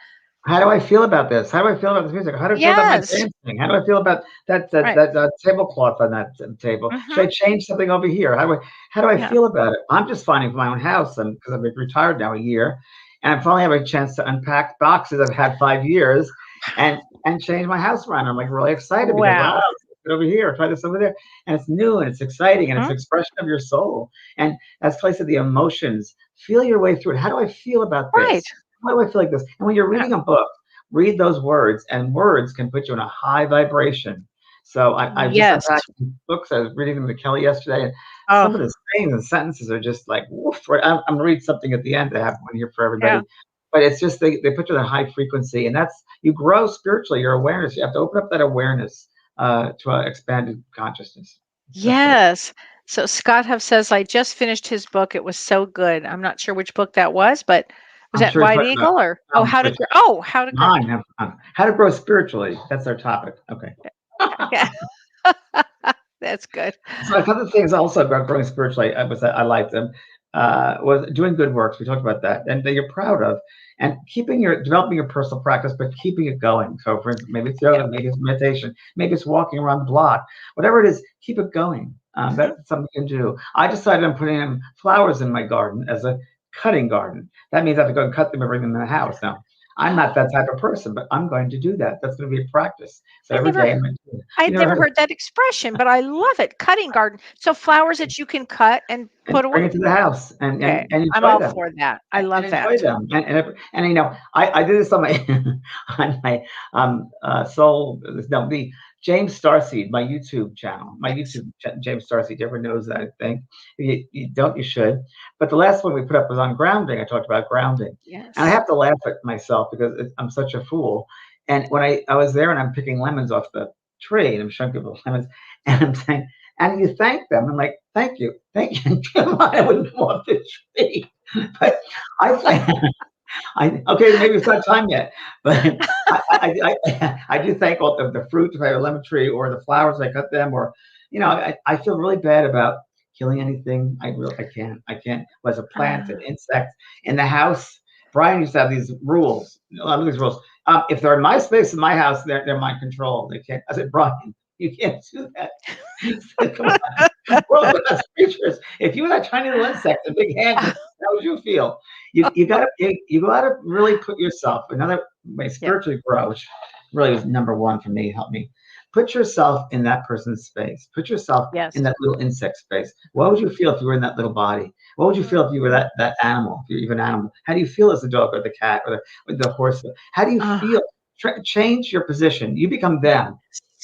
How do I feel about this? How do I feel about this music? How do I feel about my Yes. dancing? How do I feel about Right. that tablecloth on that table? Should Mhm. I change something over here? How do I Yeah. feel about it? I'm just finding for my own house, and because I've been retired now a year, and I finally have a chance to unpack boxes I've had 5 years, and change my house around. I'm like really excited because wow, Wow. put it over here, try this over there, and it's new and it's exciting and it's Mhm. an expression of your soul. And as Clay said, the emotions, feel your way through it. How do I feel about Right. this? Why do I feel like this? And when you're Yeah. reading a book, read those words, and words can put you in a high vibration. So I just Yes. unpacked some books. I was reading them to Kelly yesterday, and Oh, some of the sayings and sentences are just like, woof. I'm going to read something at the end. I have one here for yeah. everybody. But it's just they put you in a high frequency, and that's you grow spiritually. Your awareness. You have to open up that awareness to an expanded consciousness. That's what it. Yes. So Scott Huff says, I just finished his book. It was so good. I'm not sure which book that was, but was I'm that sure he's White talking about Eagle or How to which Grow? Oh, How to Grow. mine. How to grow spiritually. That's our topic. Okay. Yeah. That's good. So a couple of things also about growing spiritually, I liked them, was doing good works. We talked about that, and that you're proud of, and developing your personal practice, but keeping it going. So, for instance, maybe it's Yeah. yoga, maybe it's meditation, maybe it's walking around the block, whatever it is, keep it going. Mhm. That's something you can do. I decided I'm putting in flowers in my garden as a cutting garden. That means I have to go and cut them and bring them in the house. Now, I'm not that type of person, but I'm going to do that. That's going to be a practice. So I every never day I'm going to do it. You I'd never never heard of heard that expression, but I love it. Cutting garden. So flowers that you can cut and and put away. bring it to the house and Okay. I'm enjoy all them for that. I and love that. enjoy them I did this on my on my soul no the James Starseed, my YouTube channel, Yes. James Starseed. Everyone knows that, I think. You don't, you should. But the last one we put up was on grounding. I talked about grounding, and I Yes. have to laugh at myself because I'm such a fool. And when I was there and I'm picking lemons off the tree and I'm showing people lemons, and I'm saying, and you thank them. I'm like, thank you. Come on, I wouldn't want the tree. But I think okay, maybe it's not time yet, but I do thank all the fruit if I have a lemon tree or the flowers I cut them or I feel really bad about killing anything. I can't as a plant, an Ah, insect in the house. Brian used to have these rules. A lot of these rules. If they're in my space in my house, they're my control. They can't. I said, Brian, you can't do that. Come on, world's the best creatures. If you were that tiny little insect, a big hand, how would you feel? You gotta really put yourself another way yeah. spiritually grow, which really was number one for me. Help me put yourself in that person's space. Put yourself Yes. in that little insect space. What would you feel if you were in that little body? What would you feel if you were Mm. that animal? If you're even an animal, how do you feel as the dog or the cat or the horse? How do you Ah, feel? Change your position. You become them.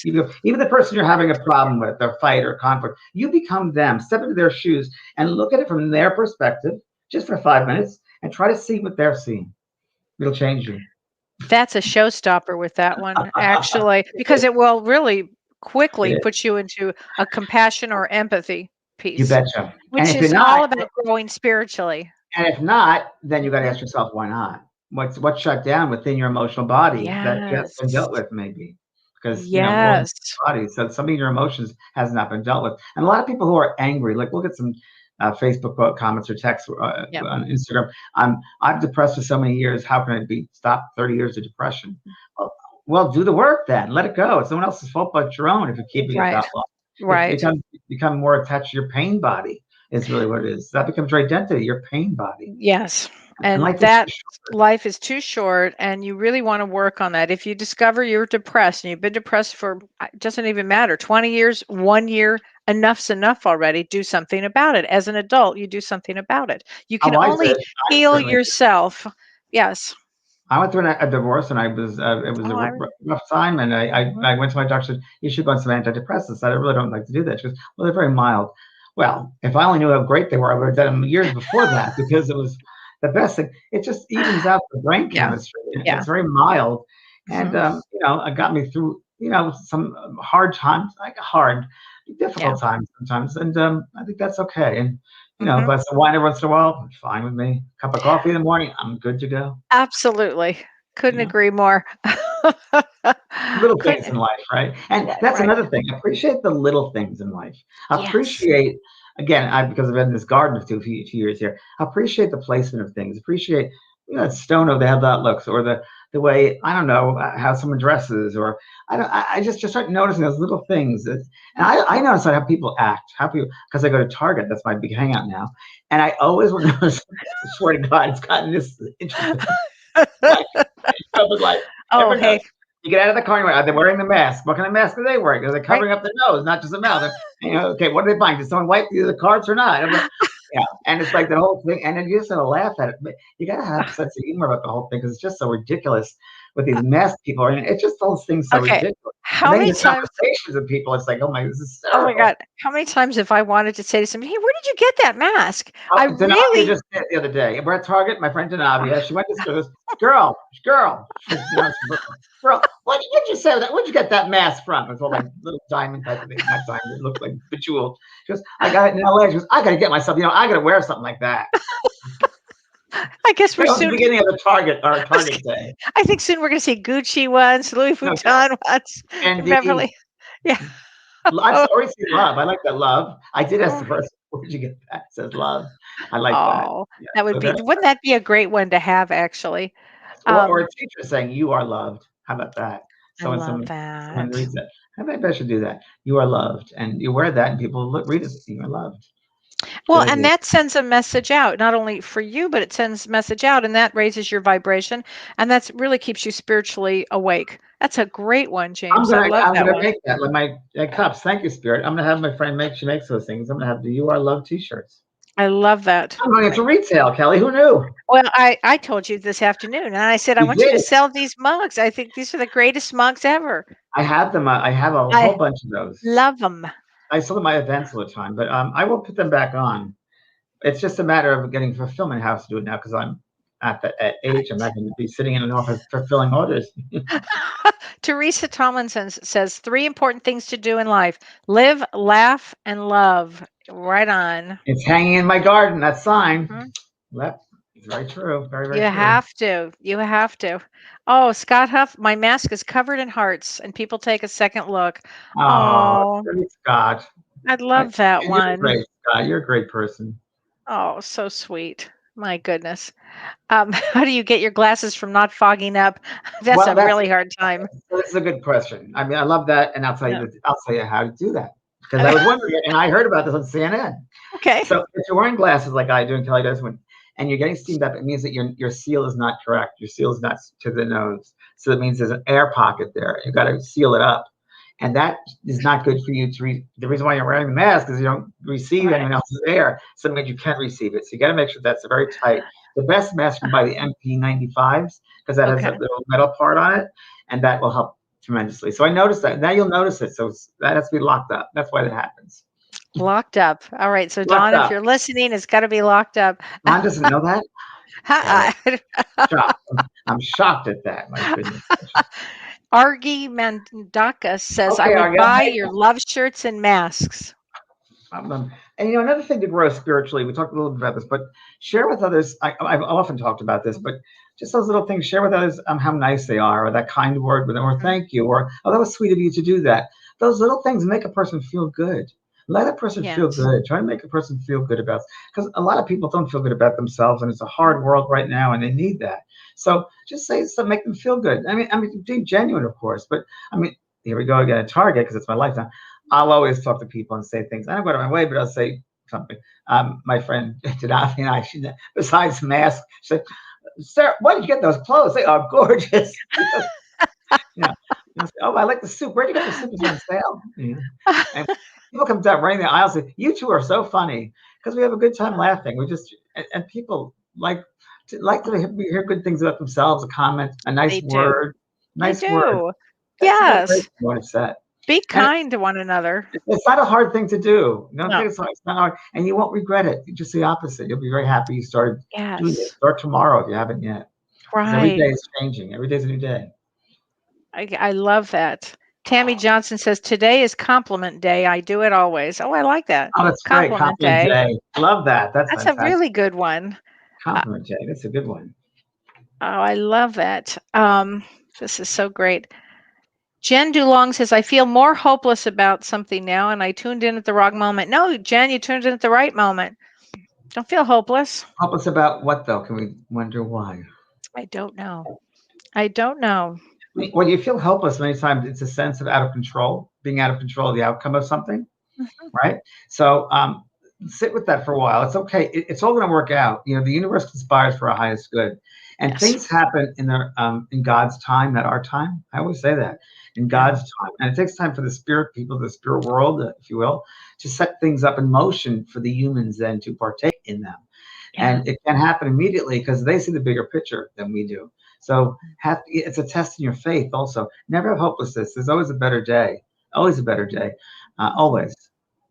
Even the person you're having a problem with, or fight or conflict, you become them. Step into their shoes and look at it from their perspective, just for 5 minutes, and try to see what they're seeing. It'll change you. that's a showstopper with that one, actually, because it will really It quickly is. put you into a compassion or empathy You piece, betcha. And which if you're is not, all about growing spiritually. then you got to Mhm. ask yourself why not. What's shut down within your emotional body that hasn't been Yes. dealt with, maybe. because well, Yes. body. So some of your emotions has not been dealt with, and a lot of people who are angry, like look at some Facebook comments or texts Yep. on Instagram. I'm depressed for so many years. How can I be stop 30 years of depression? Well, do the work then. Let it go. It's someone else's fault but your own if you're keeping it Right. that long. It's Right. become more attached to your pain body. Is really what it is. That becomes your identity, your pain body. Yes. And And life is that too short. life is too short, and you really want to work on that. If you discover you're depressed and you've been depressed for, it doesn't even matter, 20 years, 1 year, enough's enough already. Do something about it. As an adult, you do something about it. You can Oh, I only did. I heal certainly did. yourself. Yes. I went through a divorce, and I was it was Oh, a rough time. And I went to my doctor. Said, you should go on some antidepressants. I said, I really don't like to do that. She goes, well, they're very mild. Well, if I only knew how great they were, I would have done them years before that because it was the best thing. It just evens out the brain Yeah. chemistry. Yeah. It's very mild, and Hmm. it got me through some hard times, Yeah. difficult times sometimes, and I think that's okay. And Hmm. glass of wine every once in a while, fine with me. Cup of coffee in the morning, I'm good to go. Absolutely. Couldn't You know. agree more. Little things in Couldn't. life, right? And that's Right. another thing. Appreciate the little things in life. Yes. Appreciate again, because I've been in this garden for two years here. Appreciate the placement of things. Appreciate that stone over there, how that looks, or the way I don't know how someone dresses, or I don't. I just start noticing those little things. And I notice how people act, how people because I go to Target. That's my big hangout now, and I always will notice. I swear to God, it's gotten this interesting. Like I was like, Oh, every night. hey. You get out of the car, are they wearing the mask? What kind of mask are they wearing? Are they Right. covering up the nose, not just the mouth? Okay, what are they buying? Did someone wipe the carts or not? I'm like, yeah, and it's like the whole thing, and then you just gotta laugh at it. But you gotta have a sense of humor about the whole thing because it's just so ridiculous with these masked people. I mean, it's just those things so Okay. ridiculous. And How then many the times conversations with people, it's like, oh my, this is Oh my hysterical. god, how many times have I wanted to say to somebody, "Hey, where did you get that mask?" I Oh, Denavia really just did it the other day. We're at Target. My friend Denavia, she went to school. Goes, girl, girl. What'd you say? Where'd you get that mask from? It's all like little diamond type of thing. Not diamond. It looked like bejeweled. She goes, I got it in LA. She goes, I got to get myself. I got to wear something like that. I guess we're That was the soon beginning of the Target day. I think soon we're gonna see Gucci ones, Louis No, Vuitton ones, Indeed. Beverly. Yeah. I've Oh, already seen love. I like that love. I did ask oh, the person, where'd you get that? It says love. I like that. oh, Yeah. that would So be there's wouldn't that be a great one to have actually? or Um, a teacher saying you are loved. How about that? I So when love someone that. reads that, I think I should do that. You are loved, and you wear that, and people read it. You are loved. Well, Good and idea. that sends a message out, not only for you, but it sends a message out and that raises your vibration and that's really keeps you spiritually awake. That's a great one, James. I love I'm that gonna one. make that like my cups. Thank you, Spirit. I'm gonna have my friend make. She makes those things. I'm gonna have the "You Are Loved" T-shirts. I love that. I'm going into retail, Kelly. Who knew? Well, I told you this afternoon, and I said, I You want you to did. sell these mugs. I think these are the greatest mugs ever. I have them. I have a whole I bunch of those. love them. I sell them at my events all the time, but I will put them back on. It's just a matter of getting fulfillment house to do it now because I'm at that age. I'm not going to be sitting in an office fulfilling orders. Teresa Tomlinson says 3 important things to do in life: live, laugh, and love. Right on. It's hanging in my garden. That sign. Mhm. Yep, it's very true. Very, You very true. have to. You have to. Oh, Scott Huff, my mask is covered in hearts, and people take a second look. Oh, Oh, Scott. I I, love that and you're one. great, Scott. You're a great person. Oh, so sweet. My goodness. How do you get your glasses from not fogging up? That's Well, a really hard time. this is a good question. I mean, I love that, and Yeah. I'll tell you how to do that because I was wondering, and I heard about this on CNN. Okay. So if you're wearing glasses like I do and Kelly does, and you're getting steamed up, it means that your seal is not correct. Your seal is not to the nose, so it means there's an air pocket there. You got to seal it up, and that is not good for you to read. The reason why you're wearing the mask is you don't receive Right. anyone else's air, so it means you can't receive it. So you got to make sure that's very tight. The best mask can buy the MP95s because that has a Okay. little metal part on it, and that will help tremendously. So I noticed that. Now you'll notice it. So that has to be locked up. That's why that happens. Locked up. All right. So, Locked Dawn, if up. you're listening, it's got to be locked up. Ron doesn't know that. Kelly, Ha- shocked. I'm shocked at that. My goodness. Argy Mandaka says, I Okay, will Argyle. buy your love shirts and masks. And another thing to grow spiritually, we talked a little bit about this, but share with others. I've often talked about this, but just those little things. Share with others how nice they are, or that kind word with them, or thank you, or oh, that was sweet of you to do that. Those little things make a person feel good. Let a person feel Yes. good. Try to make a person feel good about, because a lot of people don't feel good about themselves, and it's a hard world right now, and they need that. So just say something, make them feel good. I mean, being genuine, of course, but I mean, here we go again at Target, because it's my lifetime. I'll always talk to people and say things. I don't go out of my way, but I'll say something. My friend Tadafi and I, besides the mask, she said, "Sir, where did you get those clothes? They are gorgeous." You know, oh, I like the soup. Where did you get the soup? It's on sale. And people come down running the aisle and say, "You two are so funny," because we have a good time laughing. We just and people like to hear good things about themselves. A comment, a nice They do. word, They nice word. do. That's the best way Yes. to want to set. Be And kind to one another. it's not a hard thing to do. Don't No. think it's not hard, and you won't regret it. Just the opposite. You'll be very happy you started doing it. Yes. Start tomorrow if you haven't yet, because every Right. day is changing. Every day is a new day. I love that. Tammy Johnson says, today is compliment day. I do it always. Oh, I like that. Oh, that's great. Compliment Compliment day. Jay. Love that. That's That's a fantastic. really good one. Uh, Compliment Jay. That's a good one. oh, I love that. This is so great. Jen Dulong says, I feel more hopeless about something now, and I tuned in at the wrong moment. No, Jen, you tuned in at the right moment. Don't feel hopeless. Hopeless about what, though? Can we wonder why? I don't know. I don't know. When you feel helpless, many times it's a sense of out of control, being out of control of the outcome of something, Mhm. right? So sit with that for a while. It's okay. It's all going to work out. You know, the universe conspires for our highest good, and Yes. things happen in God's time, not our time. I always say that, in God's time, and it takes time for the spirit people, the spirit world, if you will, to set things up in motion for the humans then to partake in them. Yeah. And it can happen immediately because they see the bigger picture than we do. So it's a test in your faith also. Never have hopelessness. There's always a better day. Always a better day. Always.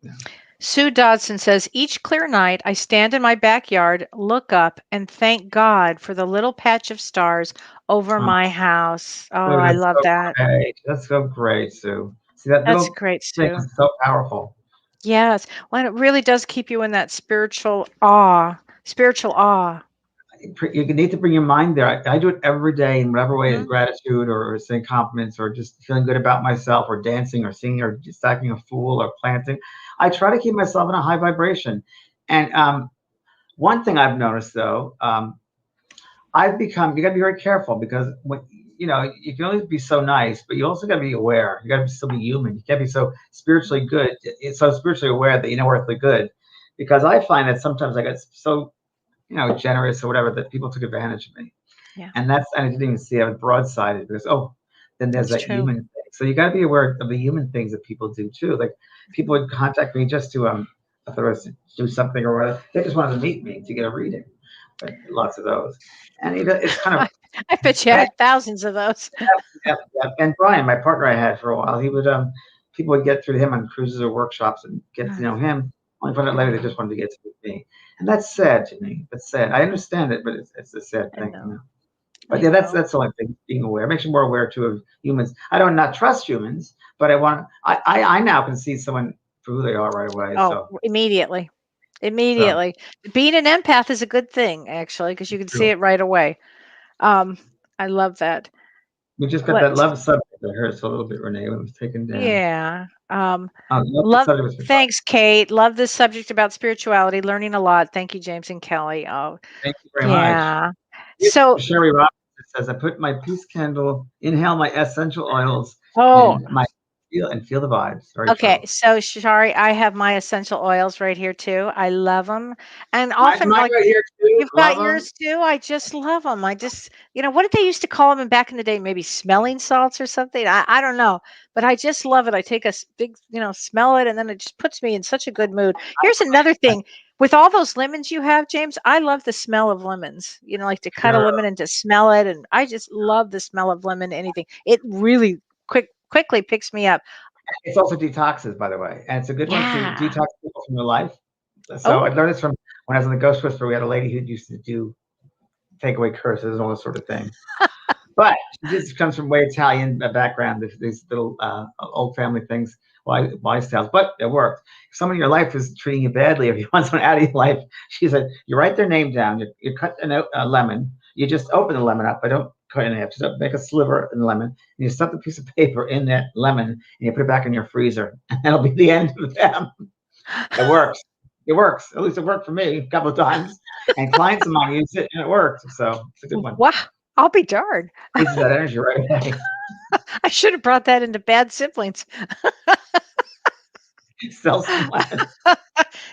Yeah. Sue Dodson says, each clear night, I stand in my backyard, look up, and thank God for the little patch of stars over Oh, my house. Oh, Sue, I that's love so that. great. That's so great, Sue. See, that That's little great, thing Sue. is so powerful. Yes. Well, it really does keep you in that spiritual awe. Spiritual awe. You need to bring your mind there. I do it every day in whatever way, is Mhm. gratitude or saying compliments or just feeling good about myself or dancing or singing or just acting a fool or planting. I try to keep myself in a high vibration. And one thing I've noticed though, you got to be very careful because when, you can only be so nice, but you also got to be aware. You got to still be human. You can't be so spiritually good, so spiritually aware that you know earthly good. Because I find that sometimes I got so, generous or whatever that people took advantage of me. Yeah, And I didn't even see. I was broadsided because, then there's that's that true. human thing. So you got to be aware of the human things that people do too. Like people would contact me just to, if there was to do something or whatever. They just wanted to meet me to get a reading. But lots of those. And it's kind of, I bet you had thousands of those. yeah. And Brian, my partner I had for a while, he would, people would get through to him on cruises or workshops and get to know him. Only found out later they just wanted to get to me. And that's sad to me. That's sad. I understand it, but it's a sad I thing. know. But I yeah, know. that's the only thing. Being aware makes you more aware too of humans. I don't not trust humans, but I now can see someone for who they are right away. Oh, So immediately. so Immediately. Being an empath is a good thing, actually, because you can see true. it right away. Um, I love that. We just got that Let's love subject. I heard it's a little bit, Renee. It was taken down. Yeah. Love the Love subject was forgotten. Thanks, Kate. Love this subject about spirituality, learning a lot. Thank you, James and Kelly. Oh, Thank you very much. yeah. Yes, So, Sherry Robinson says, I put my peace candle, inhale my essential oils, oh, and feel the vibes. Very okay. true. So, Shari, I have my essential oils right here too. I love them. And often, Mine like, right here too. you've got Love them. yours too. I just love them. I just, what did they used to call them back in the day? Maybe smelling salts or something. I don't know, but I just love it. I take a big, smell it, and then it just puts me in such a good mood. Here's another thing. With all those lemons you have, James, I love the smell of lemons. Like to cut a Sure. lemon and to smell it, and I just love the smell of lemon. Anything. It really quickly picks me up. It's also detoxes, by the way, and it's a good one to Yeah. detox people from your life. So I Oh. learned this from when I was on the Ghost Whisperer. We had a lady who used to take away curses and all this sort of thing. But she just comes from way Italian background. These little old family things. wise tales, but it worked. If someone in your life is treating you badly, if you want someone out of your life, she said, you write their name down, you cut a lemon, you just open the lemon up, but don't cut it in half, just make a sliver in the lemon, and you stuff the piece of paper in that lemon, and you put it back in your freezer, and that'll be the end of them. It works. It works. At least it worked for me a couple of times, and clients of mine use it, and it worked. So it's a good one. Wow, I'll be darned. Releases that energy right away. I should have brought that into Bad Siblings. Sell some lemon.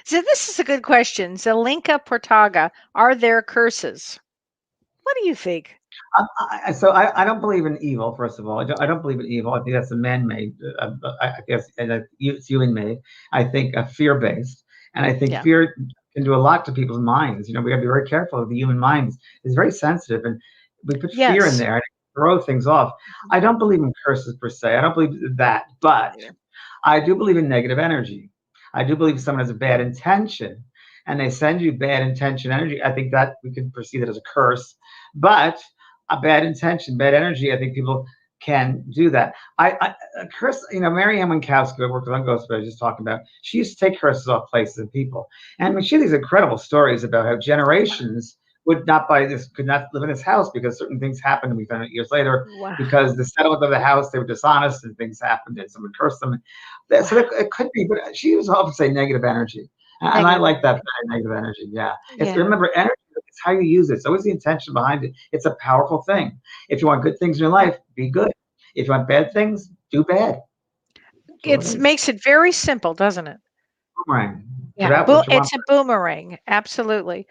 So this is a good question. Zelinka Portaga, are there curses? What do you think? I don't believe in evil. First of all, I don't believe in evil. I think that's a man-made. I guess it's human-made. I think fear-based, and I think fear can do a lot to people's minds. We got to be very careful of the human minds. It's very sensitive, and we put fear in there and throw things off. I don't believe in curses per se. I don't believe that, but I do believe in negative energy. I do believe someone has a bad intention, and they send you bad intention energy. I think that we can perceive it as a curse, but a bad intention, bad energy, I think people can do that. A curse, Mary Ann Winkowski, who worked on Ghost, I was just talking about, she used to take curses off places and people. And I mean, she had these incredible stories about how generations could not live in this house because certain things happened, and we found out years later because the settlement of the house, they were dishonest and things happened and someone cursed them. So it could be, but she was often say negative energy. And I like that negative energy. Remember, energy is how you use it. It's always the intention behind it. It's a powerful thing. If you want good things in your life, be good. If you want bad things, do bad. It makes it very simple, doesn't it? Boomerang. Yeah, it's a boomerang. Absolutely.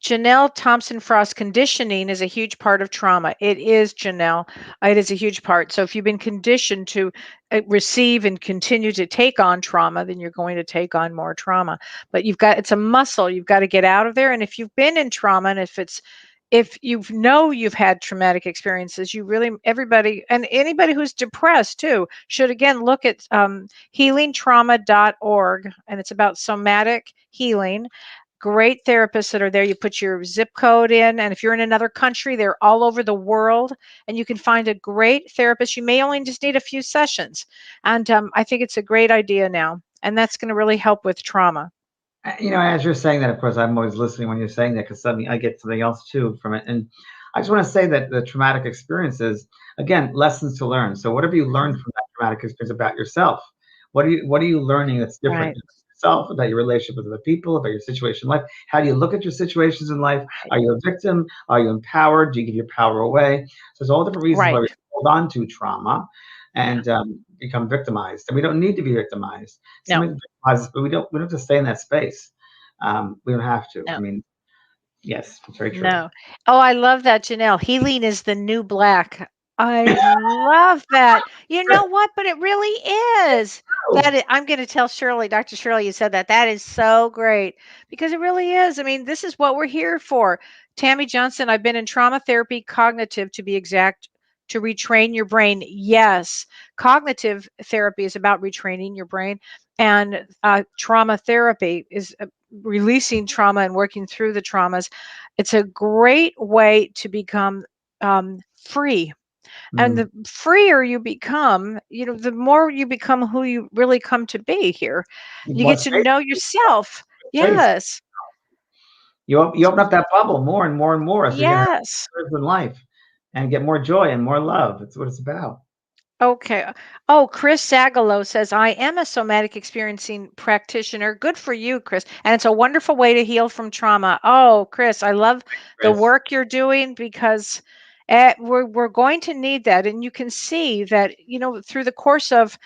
Janelle Thompson Frost, conditioning is a huge part of trauma. It is, Janelle. It is a huge part. So if you've been conditioned to receive and continue to take on trauma, then you're going to take on more trauma. But it's a muscle. You've got to get out of there. And if you've been in trauma, and if you've had traumatic experiences, everybody, and anybody who's depressed too, should again look at healingtrauma.org, and it's about somatic healing. Great therapists that are there. You put your zip code in, and if you're in another country, they're all over the world, and you can find a great therapist. You may only just need a few sessions, and I think it's a great idea now, and that's going to really help with trauma. As you're saying that, of course, I'm always listening when you're saying that, because suddenly I get something else too from it. And I just want to say that the traumatic experiences, again, lessons to learn. So what have you learned from that traumatic experience about yourself? What are you learning that's different about yourself, about your relationship with other people, about your situation in life? How do you look at your situations in life? Are you a victim? Are you empowered? Do you give your power away? So there's all different reasons why we hold on to trauma and become victimized. And we don't need to be victimized. Somebody victimizes us, but we don't have to stay in that space. We don't have to. I mean, yes, it's very true. No. Oh, I love that, Janelle. Healing is the new black. I love that. You know what? But it really is. I'm going to tell Shirley, Dr. Shirley, you said that. That is so great, because it really is. I mean, this is what we're here for. Tammy Johnson, I've been in trauma therapy, cognitive to be exact, to retrain your brain. Yes. Cognitive therapy is about retraining your brain, and trauma therapy is releasing trauma and working through the traumas. It's a great way to become free. And the freer you become, the more you become who you really come to be here. You get to know yourself. Yes. You open up that bubble more and more and more. So yes. You can have in life and get more joy and more love. That's what it's about. Okay. Oh, Chris Sagalo says, I am a somatic experiencing practitioner. Good for you, Chris. And it's a wonderful way to heal from trauma. Oh, Chris, I love the work you're doing, because we're going to need that. And you can see that, through the course of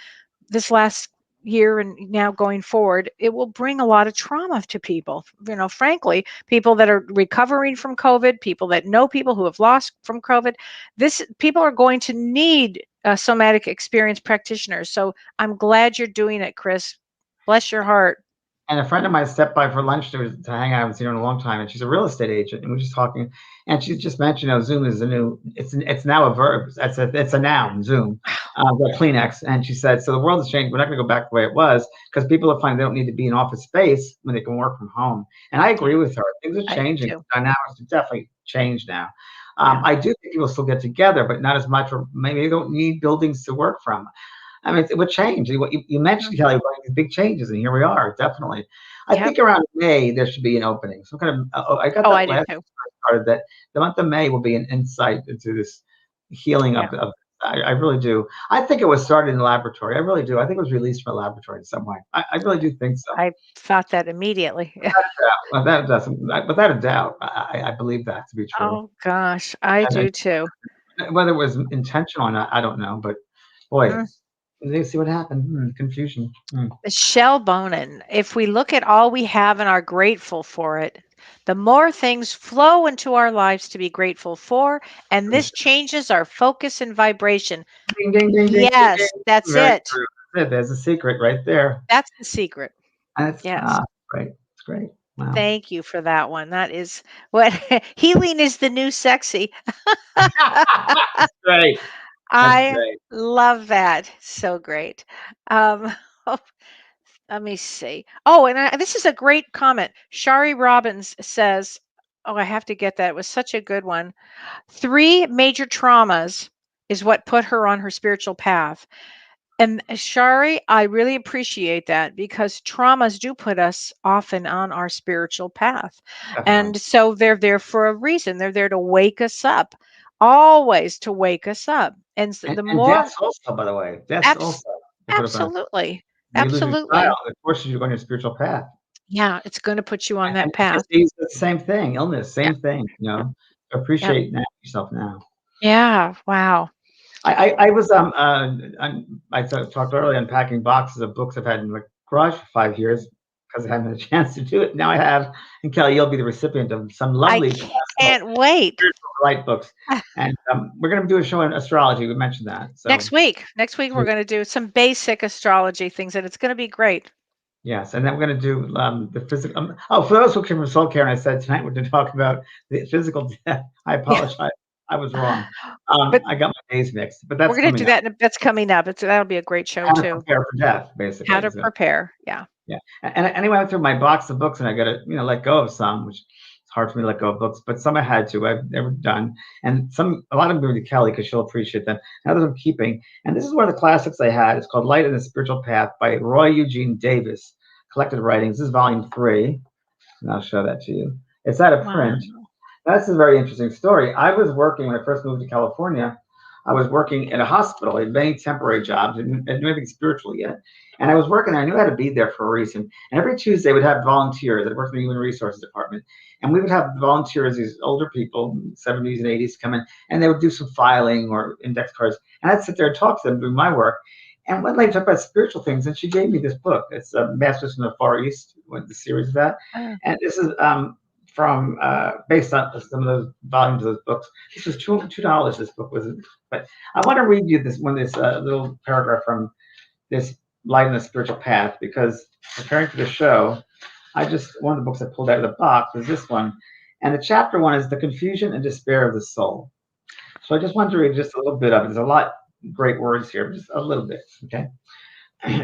this last year and now going forward, it will bring a lot of trauma to people. Frankly, people that are recovering from COVID, people that know people who have lost from COVID, people are going to need somatic experience practitioners. So I'm glad you're doing it, Chris. Bless your heart. And a friend of mine stepped by for lunch to hang out. I haven't seen her in a long time, and she's a real estate agent. And we're just talking, and she just mentioned, Zoom is it's now a verb. It's a noun, Zoom, the Kleenex. And she said, so the world has changed. We're not going to go back the way it was, because people are finding they don't need to be in office space when they can work from home. And I agree with her. Things are changing. Dynamics have definitely changed now. I do think people still get together, but not as much. Or maybe they don't need buildings to work from. I mean, it would change. What you mentioned, Kelly, these big changes, and here we are. Definitely, I Yep. think around May there should be an opening. Some kind of. I got Oh, that I do last too. started that the month of May will be an insight into this healing Yeah. of I really do. I think it was started in the laboratory. I really do. I think it was released from a laboratory in some way. I really do think so. I thought that immediately. Without a doubt, I believe that to be true. Oh gosh, I And do too. whether it was intentional or not, I don't know. But boy, Mm. you see what happened. Confusion. Michelle Bonin, if we look at all we have and are grateful for it, the more things flow into our lives to be grateful for, and this changes our focus and vibration. Ding, ding, ding, ding, ding, Yes, ding. that's Very it. true. There's a secret right there. That's the secret. That's Yes. great. It's great. Wow. Thank you for that one. That is what healing is the new sexy. That's great. That's I great. love that. So great. Um, let me see. Oh, and this is a great comment. Shari Robbins says, oh, I have to get that. It was such a good one. 3 major traumas is what put her on her spiritual path. And Shari, I really appreciate that because traumas do put us often on our spiritual path. Definitely. And so they're there for a reason. They're there to wake us up, always to wake us up. And so the And more, deaths also, by the way. Deaths abs- also. They put us on. absolutely, You lose your child, absolutely. it forces you to go on your spiritual path. Yeah, it's going to put you on And that path. disease is the same thing. Illness, Yep, same thing. yep, yep. Appreciate yourself now. Yeah, wow. I was talked earlier unpacking boxes of books I've had in the garage for 5 years because I haven't had a chance to do it. Now I have, and Kelly, you'll be the recipient of some I lovely can't wait. spiritual light books. And we're going to do a show on astrology. We mentioned that. So Next week, we're going to do some basic astrology things, and it's going to be great. yes, and then we're going to do the physical. For those who came from Soul Care, and I said tonight we're going to talk about the physical death. I Yeah. apologize. I was wrong. But I got my days mixed, but we're that's going to coming do up. that. That's coming up. That'll be a great show How to too. prepare for death, How basically. to So, prepare. Yeah. yeah, and anyway, I went through my box of books, and I got to let go of some, which it's hard for me to let go of books, but some I had to. I've never done, and a lot of them are to Kelly because she'll appreciate them. And others I'm keeping, and this is one of the classics I had. It's called Light in the Spiritual Path by Roy Eugene Davis, collected writings. This is volume 3, and I'll show that to you. It's out of Wow. print. That's a very interesting story. I was working when I first moved to California. I was working in a hospital. I had many temporary jobs. I didn't do anything spiritual yet. And I was working, I knew I had to be there for a reason. And every Tuesday, we'd have volunteers. I worked in the Human Resources Department. And we would have volunteers, these older people, 70s and 80s, come in, and they would do some filing or index cards. And I'd sit there and talk to them, doing my work. And one lady talked about spiritual things, and she gave me this book. It's Masters from the Far East, what the series of that. And this is from based on some of those volumes of those books. This was $2. This book was, but I want to read you this little paragraph from this Light in the Spiritual Path because preparing for the show, one of the books I pulled out of the box was this one, and the chapter 1 is The Confusion and Despair of the Soul. So I just want to read just a little bit of it. There's a lot of great words here, just a little bit, okay?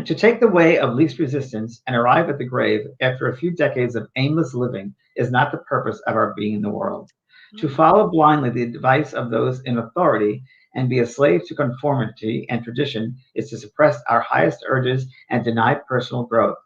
To take the way of least resistance and arrive at the grave after a few decades of aimless living is not the purpose of our being in the world. To follow blindly the advice of those in authority and be a slave to conformity and tradition is to suppress our highest urges and deny personal growth.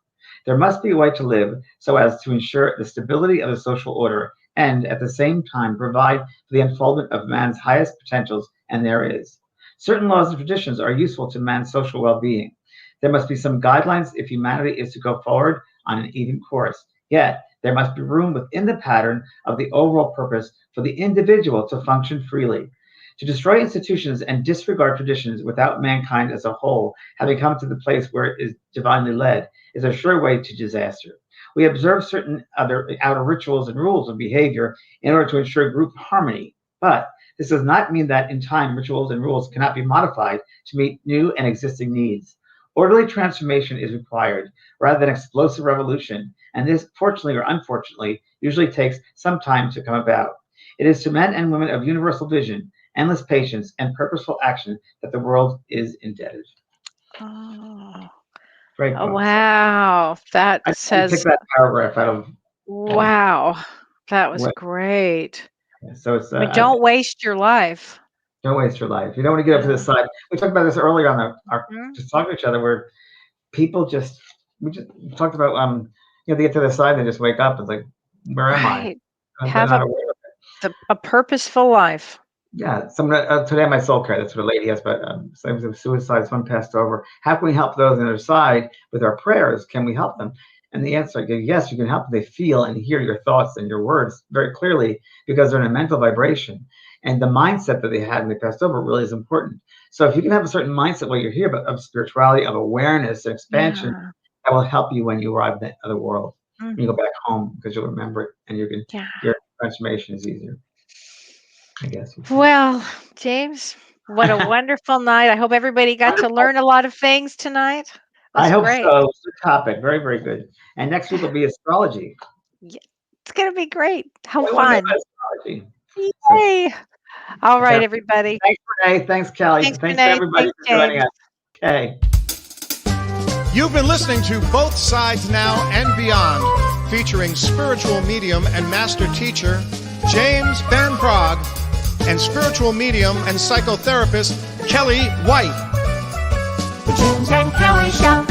There must be a way to live so as to ensure the stability of the social order and at the same time provide for the unfoldment of man's highest potentials, and there is. Certain laws and traditions are useful to man's social well-being. There must be some guidelines if humanity is to go forward on an even course. Yet, there must be room within the pattern of the overall purpose for the individual to function freely. To destroy institutions and disregard traditions without mankind as a whole having come to the place where it is divinely led is a sure way to disaster. We observe certain other outer rituals and rules of behavior in order to ensure group harmony, but this does not mean that in time rituals and rules cannot be modified to meet new and existing needs. Orderly transformation is required rather than explosive revolution, and this, fortunately or unfortunately, usually takes some time to come about. It is to men and women of universal vision, endless patience, and purposeful action that the world is indebted. Oh, Great book. wow. That I says, picked that paragraph out of. wow. That was What? great. So it's. I mean, don't waste your life. Don't waste your life. You don't want to get up to the side. We talked about this earlier on our Mhm. just talking to each other, where people we just talked about they get to the side, they just wake up. It's like, where am I? Right. They're Have not aware of it. a purposeful life. Yeah, today my soul care. That's what a lady has, but same with suicide. Someone passed over. How can we help those on their side with our prayers? Can we help them? And the answer is yes, you can help them. They feel and hear your thoughts and your words very clearly because they're in a mental vibration. And the mindset that they had when they passed over really is important. So if you can have a certain mindset while you're here, but of spirituality, of awareness and expansion, Yeah. that will help you when you arrive in the other world. When you Mhm. go back home, because you'll remember it and Yeah. your transformation is easier, I guess. Well, James, what a wonderful night. I hope everybody got to Wonderful. learn a lot of things tonight. I That's hope great. so. Good topic. Very, very good. And next week will be astrology. Yeah, it's going to be great. How We want to fun. about astrology. So Yay. All it's right, our, everybody. thanks, Renee. Thanks, Kelly. Thanks, And thanks to Renee. everybody Thanks, for joining James. us. Okay. You've been listening to Both Sides Now and Beyond, featuring spiritual medium and master teacher James Van Praagh and spiritual medium and psychotherapist Kellee White. The James and Kellee Show.